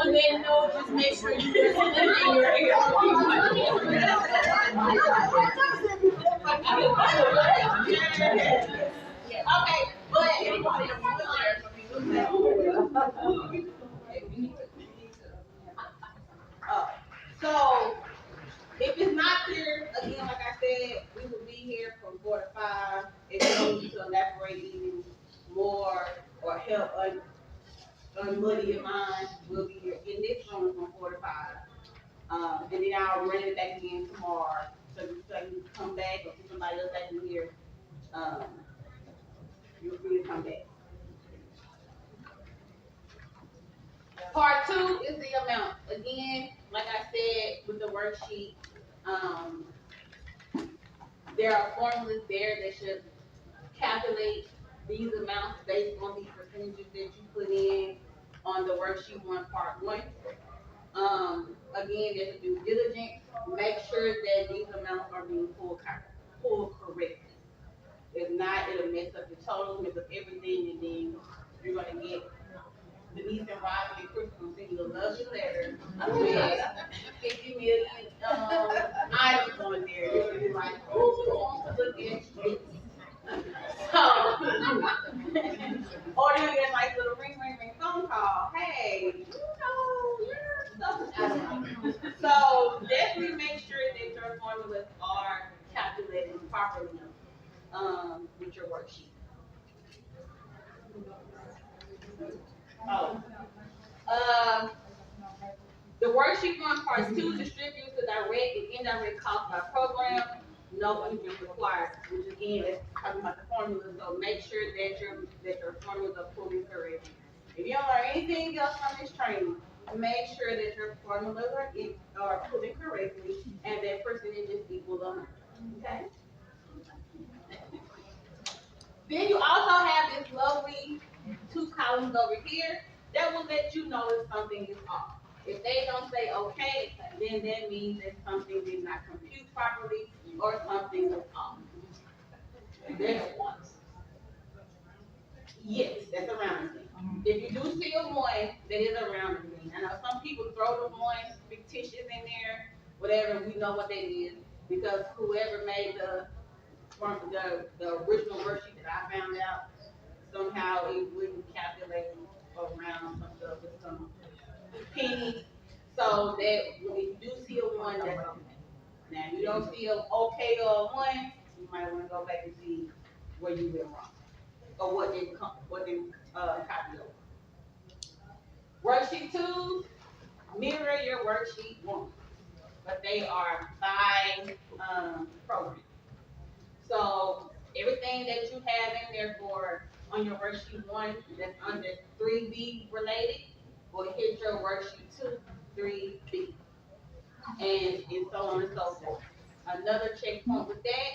On that note, just make sure you put in your ARP. Okay, but So, if it's not clear, again, like I said, we will be here from 4 to 5. If you need to elaborate even more or help unmuddy your mind, we'll be here in this room from 4 to 5. And then I'll run it back again tomorrow. So you can come back or if somebody else that can hear, um, you're free to come back. Part 2 is the amount. Again, like I said with the worksheet, there are formulas there that should calculate these amounts based on these percentages that you put in on the worksheet 1, part 1. Again, there's a due diligence. Make sure that these amounts are being pulled correctly. If not, it'll mess up the total, mess up everything, and then you're gonna get Denise and Robin and Chris will send you a lovely letter with 50 million items on there. You're gonna be like, who wants to look at this? So, or you get a nice little ring phone call. Hey, you know, your stuff is coming. So definitely make sure that your formulas are calculated properly with your worksheet. The worksheet 1, part 2 distributes the direct and indirect costs by program. No entry required, which again is talking about the formulas. So make sure that your formulas are fully correct. If you don't learn anything else from this training, make sure that your formulas are put in correctly and that percentages equal the amount. Okay. Then you also have this lovely 2 columns over here that will let you know if something is off. If they don't say okay, then that means that something did not compute properly or something is off. Yes, that's a rounding thing. If you do see a 1, that is a rounding thing. I know some people throw the 1 fictitious in there, whatever, we know what that is, because whoever made the original worksheet that I found out, somehow it wouldn't calculate around some stuff with some pennies. So that if you do see a 1, that's okay. Now, if you don't see a okay or a 1, you might want to go back and see where you went wrong or what didn't copy over. Worksheet 2 mirror your worksheet 1, but they are by program. So everything that you have in there on your worksheet 1 that's under 3B related will hit your worksheet 2, 3B, and so on and so forth. Another checkpoint with that,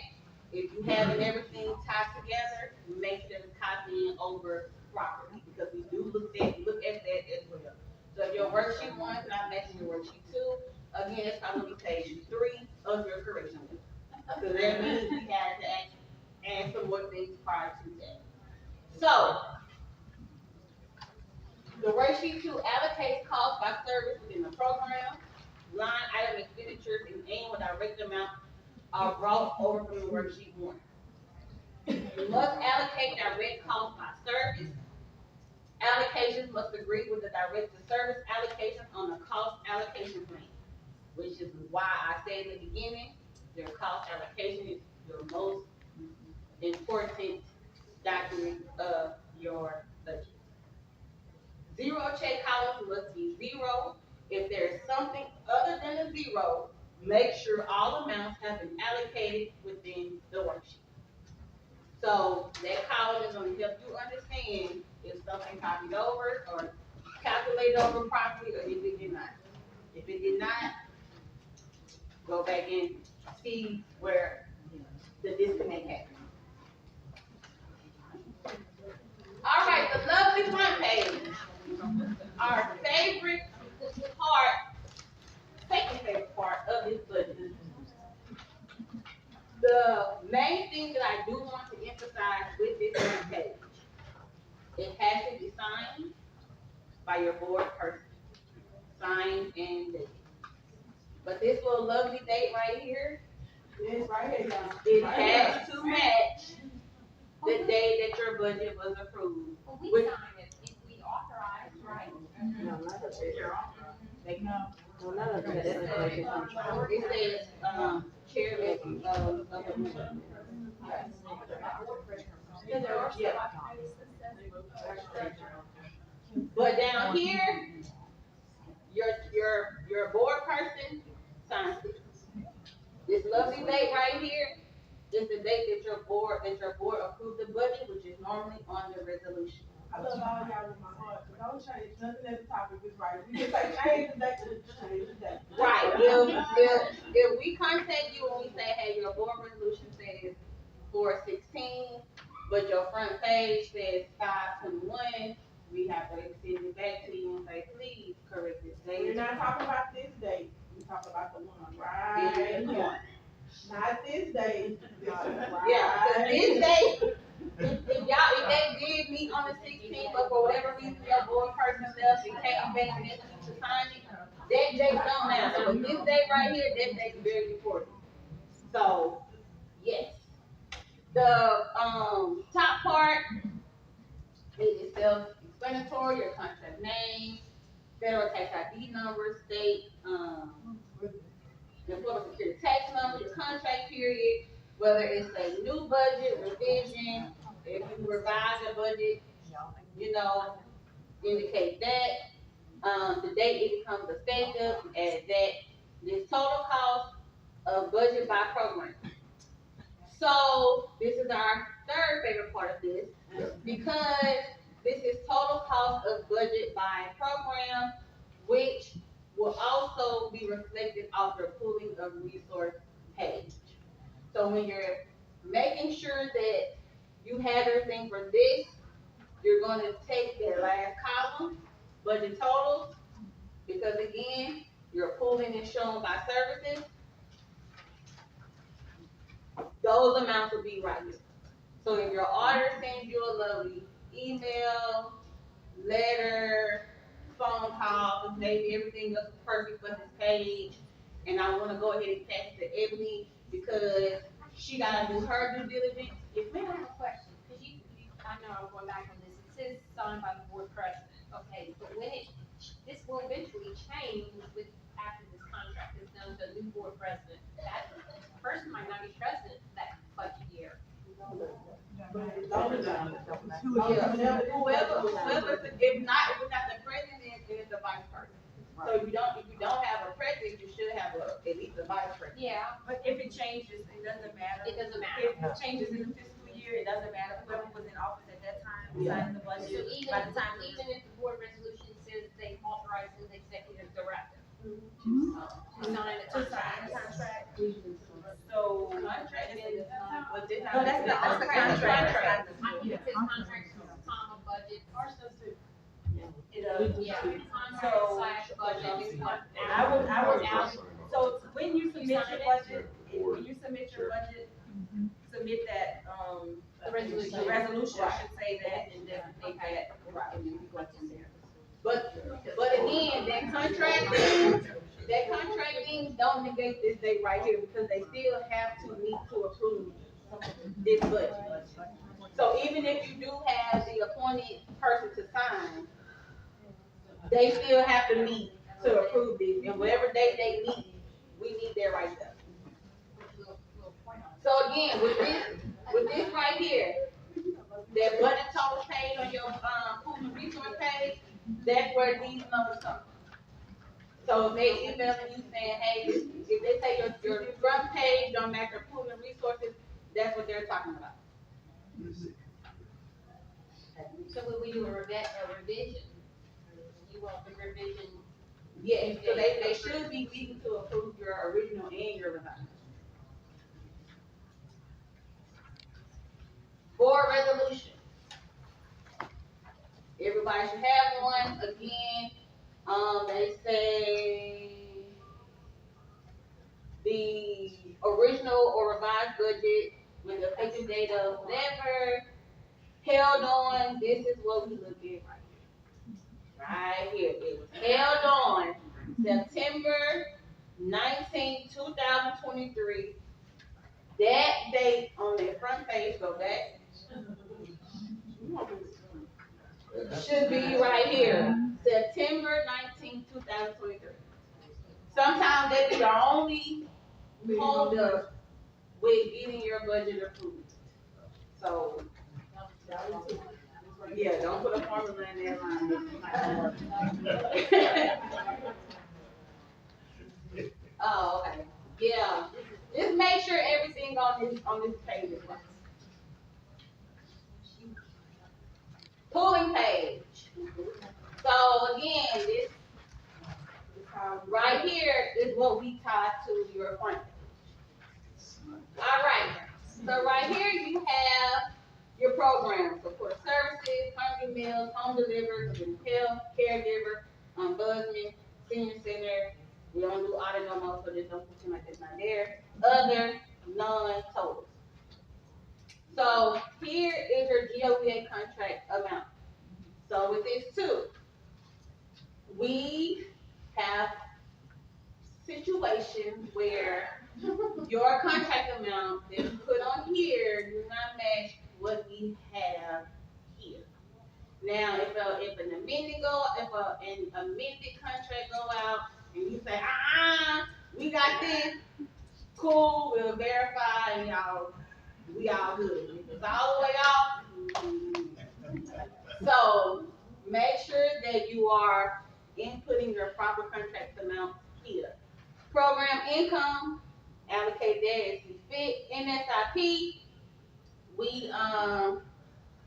if you having everything tied together, make sure it's copying over properly because we do look at that as well. So if your worksheet 1 is not matching your worksheet 2, again, it's probably page 3 of your correction book. So that means we had to add some more things prior to that. So, the worksheet 2 allocates costs by service within the program. Line item expenditures and annual direct amount are brought over from the worksheet 1. You must allocate direct costs by service. Allocations must agree with the directed service allocation on the cost allocation plan, which is why I said in the beginning, your cost allocation is your most important document of your budget. Zero check columns must be 0. If there's something other than a 0, make sure all amounts have been allocated within the worksheet. So that column is going to help you understand if something copied over or calculated over properly or if it did not. If it did not, go back and see where the disconnect happened. All right, the lovely front page. Our favorite part, second favorite part of this budget. The main thing that I do want to emphasize with this front page, it has to be signed by your board person. Signed and dated. But this little lovely date right here, Yes, right here, y'all. it has to match the day that your budget was approved. Well, we sign it if we authorize, right? They No. Well, none of that information comes from. It says, chairman of the board. Yeah. But down here, your board person signs it. This lovely date right here is the date that your board approved the budget, which is normally on the resolution. I love all y'all with my heart, but don't change nothing at the topic is right. We just say change the date, change the date. Right, if we contact you and we say, hey, your board resolution says 4/16, but your front page says 5/21, we have to send it back to you and say, please correct this We're date. not talking about this date, we talking about the one This right is the here. one. Not this date, this one Yeah, cause right this here. day, if they did meet on the 16th, but for whatever reason your board person left and came back and didn't to sign it, that date don't matter. But this day right here, that date is very important. So, yes. The top part is self-explanatory, your contract name, federal tax ID number, state, employment security tax number, your contract period, whether it's a new budget, revision, if you revise a budget, indicate that. The date it becomes effective, add that. This total cost of budget by program. So this is our third favorite part of this, because this is total cost of budget by program, which will also be reflected off your pooling of resource page. So when you're making sure that you have everything for this, you're going to take that last column, budget totals, because again, your pooling is shown by services. Those amounts will be right here. So if your auditor sends you a lovely email, letter, phone call, maybe everything else is perfect for this page, and I want to go ahead and pass it to Ebony because she got to do her due diligence. If we have a question, because I know I'm going back on this, it says signed by the board president, okay, but this will eventually change after this contract is done to a new board president. That person might not be president that budget year. Whoever, if not the president, then it's the vice president. So if you don't have a president, you should have at least a vice president. Yeah, But if it changes, it doesn't matter. it doesn't matter. If it changes in the fiscal year, it doesn't matter. Whoever was in office at that time, Yeah. signed the So budget. even By the time if the board resolution says they authorize the executive director to sign the to sign the contract. contract. So. Contract is not, but this No, that's the contract. It says contract, comma, budget. Yeah, contract So- slash budget. I would out, so when you submit your budget, submit that, The resolution. the resolution should say that and designate that, and then we go from there. But again, that contracting don't negate this date right here because they still have to meet to approve this budget. So even if you do have the appointed person to sign, they still have to meet to approve this, and whatever date they meet, we need that right there. So again, with this right here, that budget total page on your pool and resource page, that's where these numbers come from. So if they emailing you saying, hey, if they say your front page don't match your pool and resources, that's what they're talking about. So when we do a revision, you want the revision. Yes, so they should be meeting to approve your original and your revised. Board resolution. Everybody should have one. Again, they say the original or revised budget with the effective date of whatever held on. This is what we look at right here. Right here. It was held on September 19, 2023. That date on the front page, go back. Should be right here, September 2023. Sometimes that be the only hold up with getting your budget approved. So, yeah, don't put a formula in there line. Oh, okay. Yeah. Just make sure everything on this page is right. Pulling page. So again, this right here is what we tie to your front page. All right. So right here you have your programs, support services, hungry meals, home delivered, health, caregiver, ombudsman, senior center. We don't do audit no more, so just don't put like that's not there. Other non-totals. So here is your GOEA contract amount. So with this too, we have situations where your contract amount that you put on here do not match what we have here. Now, if an amended contract go out and you say, we got this, cool, we'll verify and we all good. If it's all the way off, so make sure that you are inputting your proper contract amount here. Program income, allocate that as you fit. NSIP, we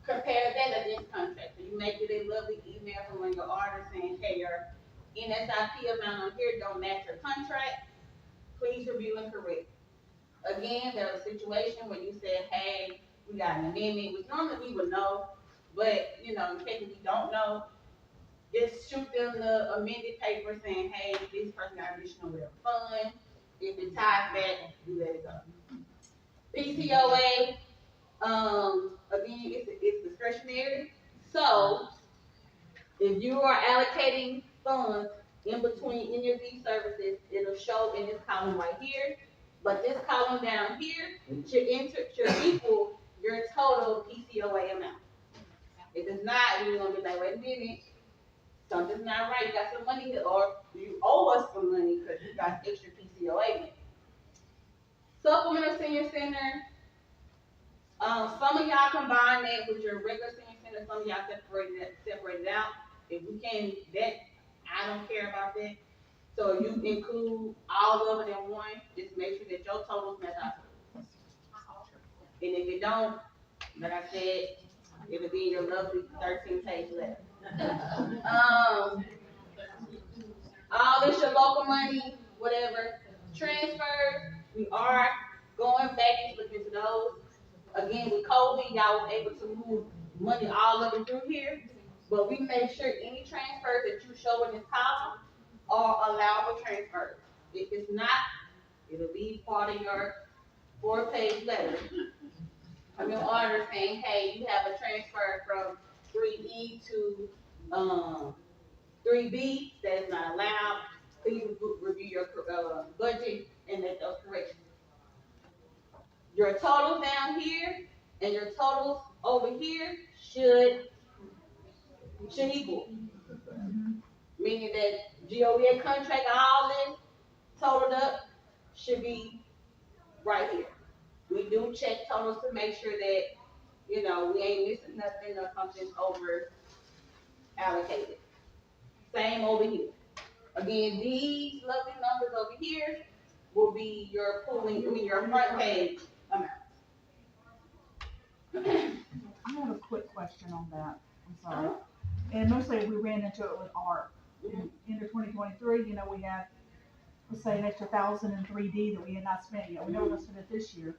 compare that against contract. So you may get a lovely email from one of your auditors saying, hey, your NSIP amount on here don't match your contract. Please review and correct. Again, there's a situation where you said, hey, we got an amendment, which normally we would know, but in case we don't know, just shoot them the amended paper saying, hey, this person got additional fund. If it ties back, you let it go. PCOA, again, it's discretionary. So if you are allocating funds in between any of these services, it'll show in this column right here. But this column down here should equal your total PCOA amount. If it's not, you're gonna be like, wait a minute, something's not right. You got some money here, or you owe us some money because you got extra PCOA money. Supplemental senior center. Some of y'all combine that with your regular senior center. Some of y'all separate it out. If we can, I don't care about that. So you include all of it in one. Just make sure that your totals match out. And if it don't, like I said, it'll be in your lovely 13-page letter. All this your local money, whatever. Transfers, we are going back and looking into those. Again, with COVID, y'all was able to move money all up and through here. But we make sure any transfers that you show in this column are allowable transfers. If it's not, it'll be part of your 4-page letter from your auditor saying, hey, you have a transfer from 3E to 3B that is not allowed. Please review your budget and make those corrections. Your totals down here and your totals over here should equal. Meaning that GOEA contract, all this totaled up should be right here. We do check totals to make sure that, we ain't missing nothing or something's over allocated. Same over here. Again, these lovely numbers over here will be your your front page amount. I have a quick question on that, I'm sorry. And mostly we ran into it with ARP. End of 2023, we had, let's say, an extra 1,000 in 3D that we had not spent yet. We never listed it this year.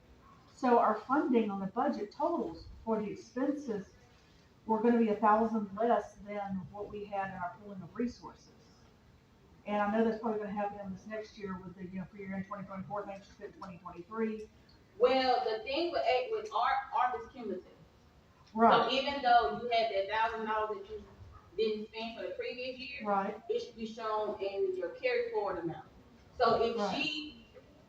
So our funding on the budget totals for the expenses were gonna be 1,000 less than what we had in our pooling of resources. And I know that's probably gonna happen in this next year with the, for year in 2024, things you spent 2023. Well, the thing with ARP is cumulative. Right. So even though you had that $1,000 that you didn't spend for the previous year, right, it should be shown in your carry forward amount. So if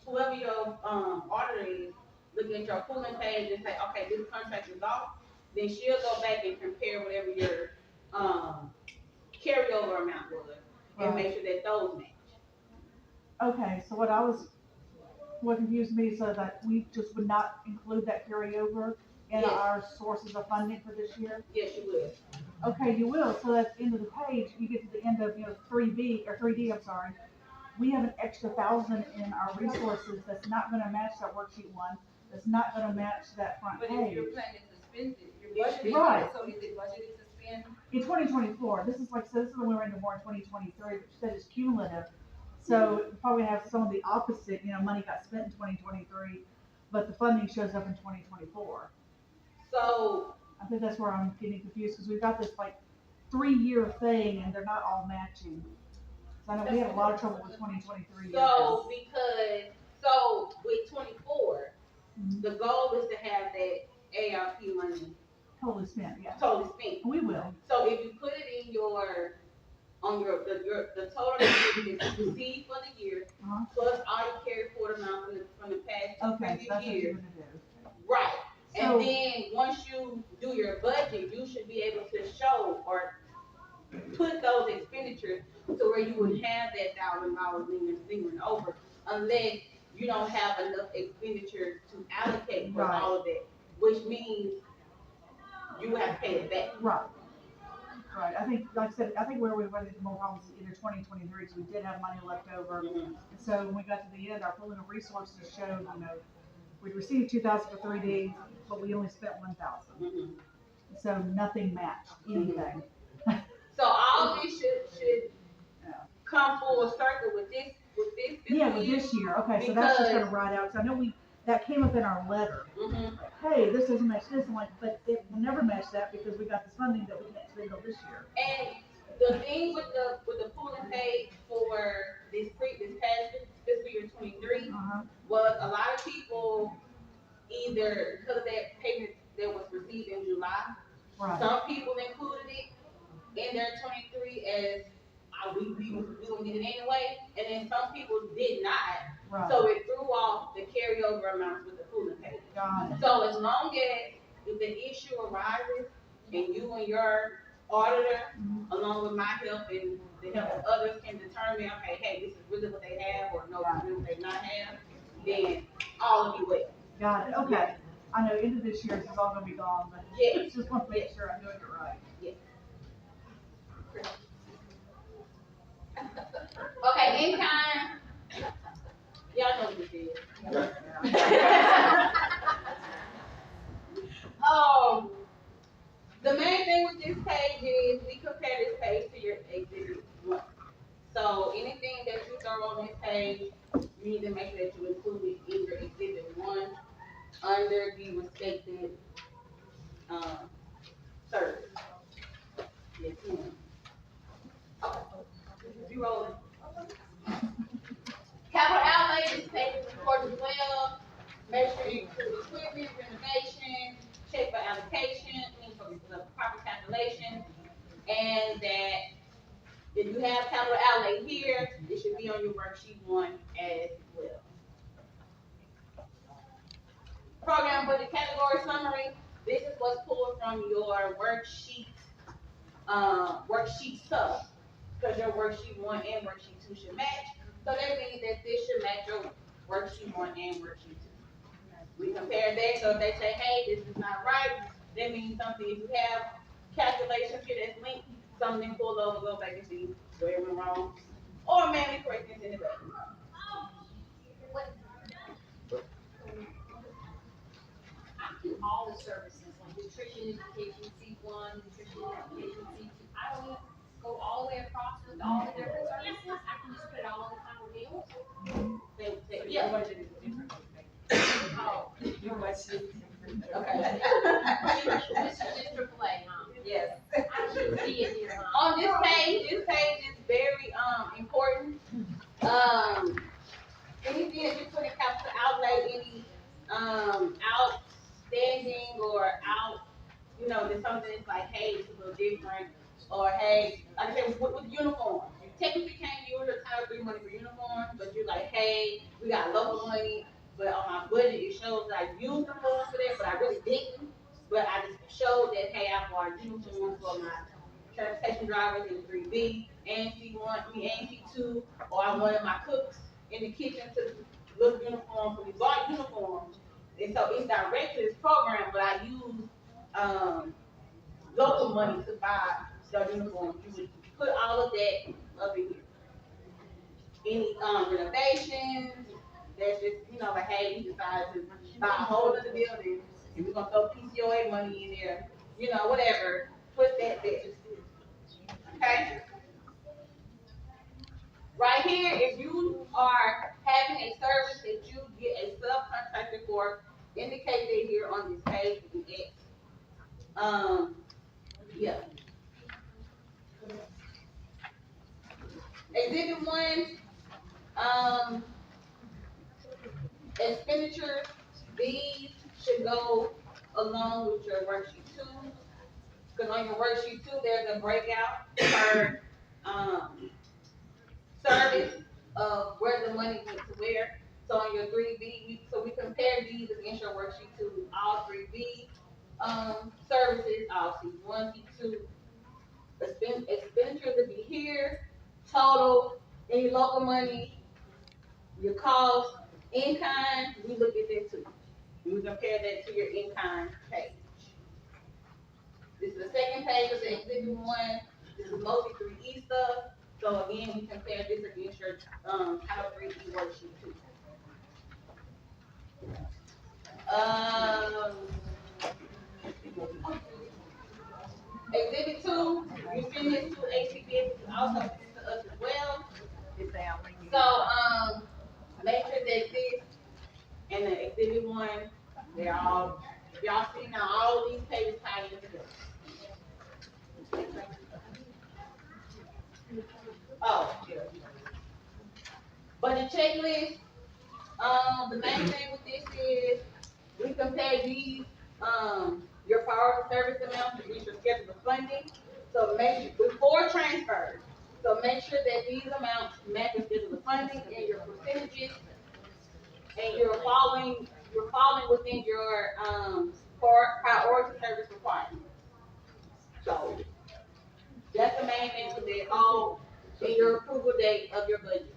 whoever your auditor is, looking at your pooling page and say, okay, this contract is off, then she'll go back and compare whatever your carryover amount was and make sure that those match. Okay, so what confused me so that we just would not include that carryover in Yes. our sources of funding for this year? Yes, you will. Okay, you will, so at the end of the page, you get to the end of, 3B, or 3D, I'm sorry. We have an extra 1,000 in our resources that's not gonna match that worksheet one, that's not gonna match that front But if page. you're planning to spend it, you're budgeting, Right. so is it budgeted to spend? In 2024, this is like, so this is when we were into more in 2023, which said it's cumulative. So we probably have some of the opposite, money got spent in 2023, but the funding shows up in 2024. So, I think that's where I'm getting confused, because we've got this like 3-year thing and they're not all matching. So I know we had a lot of trouble with 2023. so with 24, Mhm. the goal is to have that ARP money Totally spent, yeah. totally spent. We will. So if you put it in the total that you receive for the year, Uh-huh. plus all your carry forward amount from the past Okay, so previous that's what year. you're gonna do. Right. So- And then, once you do your budget, you should be able to show or put those expenditures to where you would have that $1,000 lingering over, unless you don't have enough expenditure to allocate for Right. all of that, which means you have to pay it back. Right. Right, I think, like I said, where we went into more problems is either 2023, because we did have money left over. Mhm. And so when we got to the end, our pooling of resources showed, we received 2,000 for 3D, but we only spent 1,000. Mhm. So nothing matched anything. So all this should Yeah. come full circle with this fiscal Yeah, with year. this year, okay, so that's just Because- gonna ride out, 'cause I know that came up in our letter. Mhm. Like, hey, this doesn't match this, I'm like, but it will never match that because we got this funding that we can't spend on this year. And the thing with the pooling page for this past fiscal year 23 Uh-huh, was a lot of people either because of that payment that was received in July, right, some people included it in their 23 as we gonna get it anyway, and then some people did not. right, So it threw off the carryover amounts with the pooling page. got it, So as long as if the issue arises and you and your auditor, Mhm. along with my help and the help of others can determine, okay, hey, this is really what they have, or no, this is really what they not have, then all will be well. got it, okay. I know end of this year, this is all gonna be gone, but Yes. just want to make sure I'm doing it right. Okay, in time. Y'all know what this is. The main thing with this page is we compare this page to your exhibit 1. So anything that you throw on this page, you need to make sure that you include it in your exhibit 1 under the respective service. Yes, ma'am. Okay. You rolling. Capital outlay, this page is important as well. Make sure you include equipment, renovation, check for allocation, for the proper calculation, and that if you have capital outlay here, it should be on your worksheet 1 as well. Program budget category summary. This is what's pulled from your worksheet sub, because your worksheet 1 and worksheet 2 should match. So that means that this should match your worksheet 1 and worksheet 2. We compare that, so if they say, hey, this is not right, that means something. If you have calculations here that's linked, something pull over, go back and see where it went wrong, or manually correct this in the back. I do all the services, like nutrition education, C1, nutrition education, C2. I don't need to go all the way across with all the different services. I can just put it all on the final deal. Yeah. Oh, Okay. this is just AAA, huh? Yes. I can't see it here, huh? On this page is very important. Anything that you put in capital outlay, any outstanding or there's something that's like, hey, it's a little different, or hey, like I said, with uniform, you technically can't use your Title III money for uniform, but you're like, hey, we got local money, but on my budget it shows that I used the funds for that, but I really didn't. But I just showed that, hey, I bought uniforms for my transportation drivers in 3B and C1 want me Angie to, or I wanted my cooks in the kitchen to look uniform, so we bought uniforms. And so it's direct to this program, but I use, local money to buy the uniforms. You would put all of that up in here. Any, renovations, that's just, like, hey, we decided to buy a whole other building, and we're gonna throw PCOA money in there, whatever, put that there. Okay? Right here, if you are having a service that you get a subcontractor for, indicate that here on this page with the X. Yeah. Exhibit 1, expenditures, these should go along with your worksheet 2. Because on your worksheet 2, there's a breakout per service of where the money went to where. So on your 3B, we compare these against your worksheet 2, all 3B services, all C1, C2. Expenditures will be here, total, any local money, your cost, in kind, we look at that too. And we compare that to your in kind page. This is the second page of the exhibit 1. This is mostly 3E stuff. So again, we compare this against your Title 3E worksheet 2. Exhibit 2, you send this to HCBS, also send it to us as well. So make sure that this and the exhibit 1, they're all, y'all see now all these pages tied in together. Oh, yeah. But the checklist, the main thing with this is we compare these, your priority service amounts against your schedule of funding. So make sure, before transfers, so make sure that these amounts match your schedule of funding and your percentages, and you're falling within your priority service requirements. So that's the main thing with it, all in your approval date of your budget.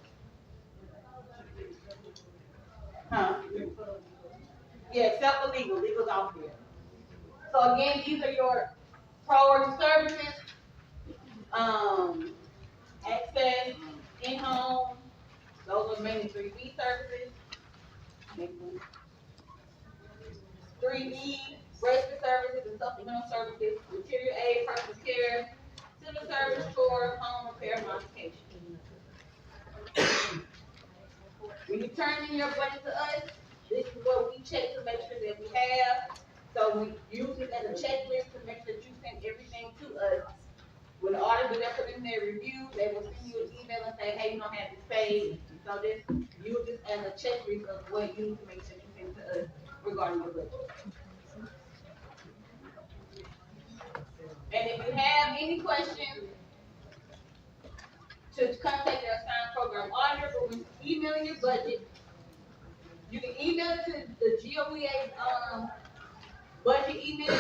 Huh? Yeah, except for legal. Legal's off there. So again, these are your priority services, access, in-home, those are mainly 3B services. 3E, respite services and supplemental services, material aid, personal care, civil service, chores, home repair, modification. When you turn in your budget to us, this is what we check to make sure that we have. So we use it as a checklist to make sure that you send everything to us. When the auditor does their preliminary review, they will send you an email and say, hey, you don't have this paid. So this, use this as a checklist of what you need to make sure you send to us regarding your budget. And if you have any questions, to contact your assigned program auditor, but when emailing your budget, you can email it to the GOEA budget email,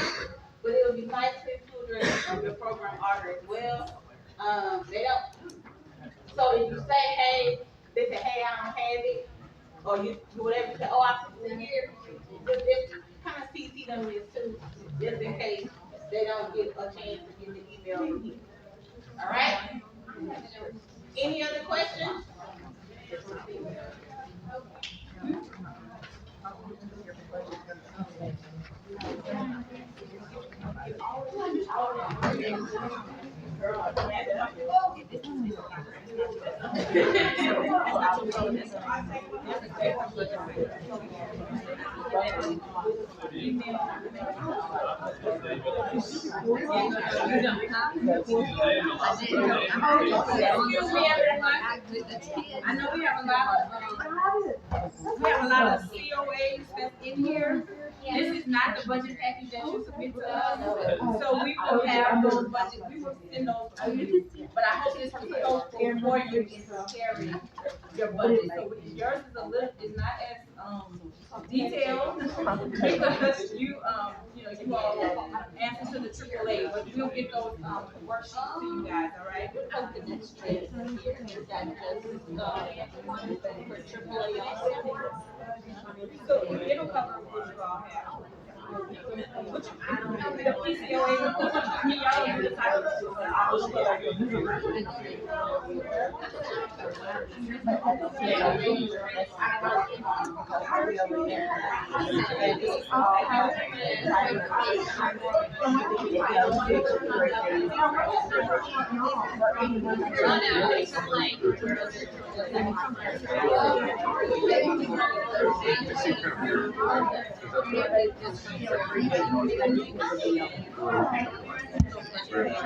but it would be nice to address your program auditor as well. They don't. So if you say, hey, they say, hey, I don't have it, or you whatever, you say, oh, I put it in here, just kind of CC them this too, just in case they don't get a chance to get the email in here. All right? Any other questions? Excuse me, everyone. I know we have a lot of COAs that's in here. This is not the budget package that you submit to us. So we will have those budgets, we will send those to you. But I hope this is helpful for you in preparing your budget. So yours is not as detailed because you you all answer to the AAA, but we'll get those, worksheets to you guys, all right? Because the next trade here, is that just, for AAA also? So it'll cover what you all have. Which, the PCOA, I mean, y'all do the title. Yeah.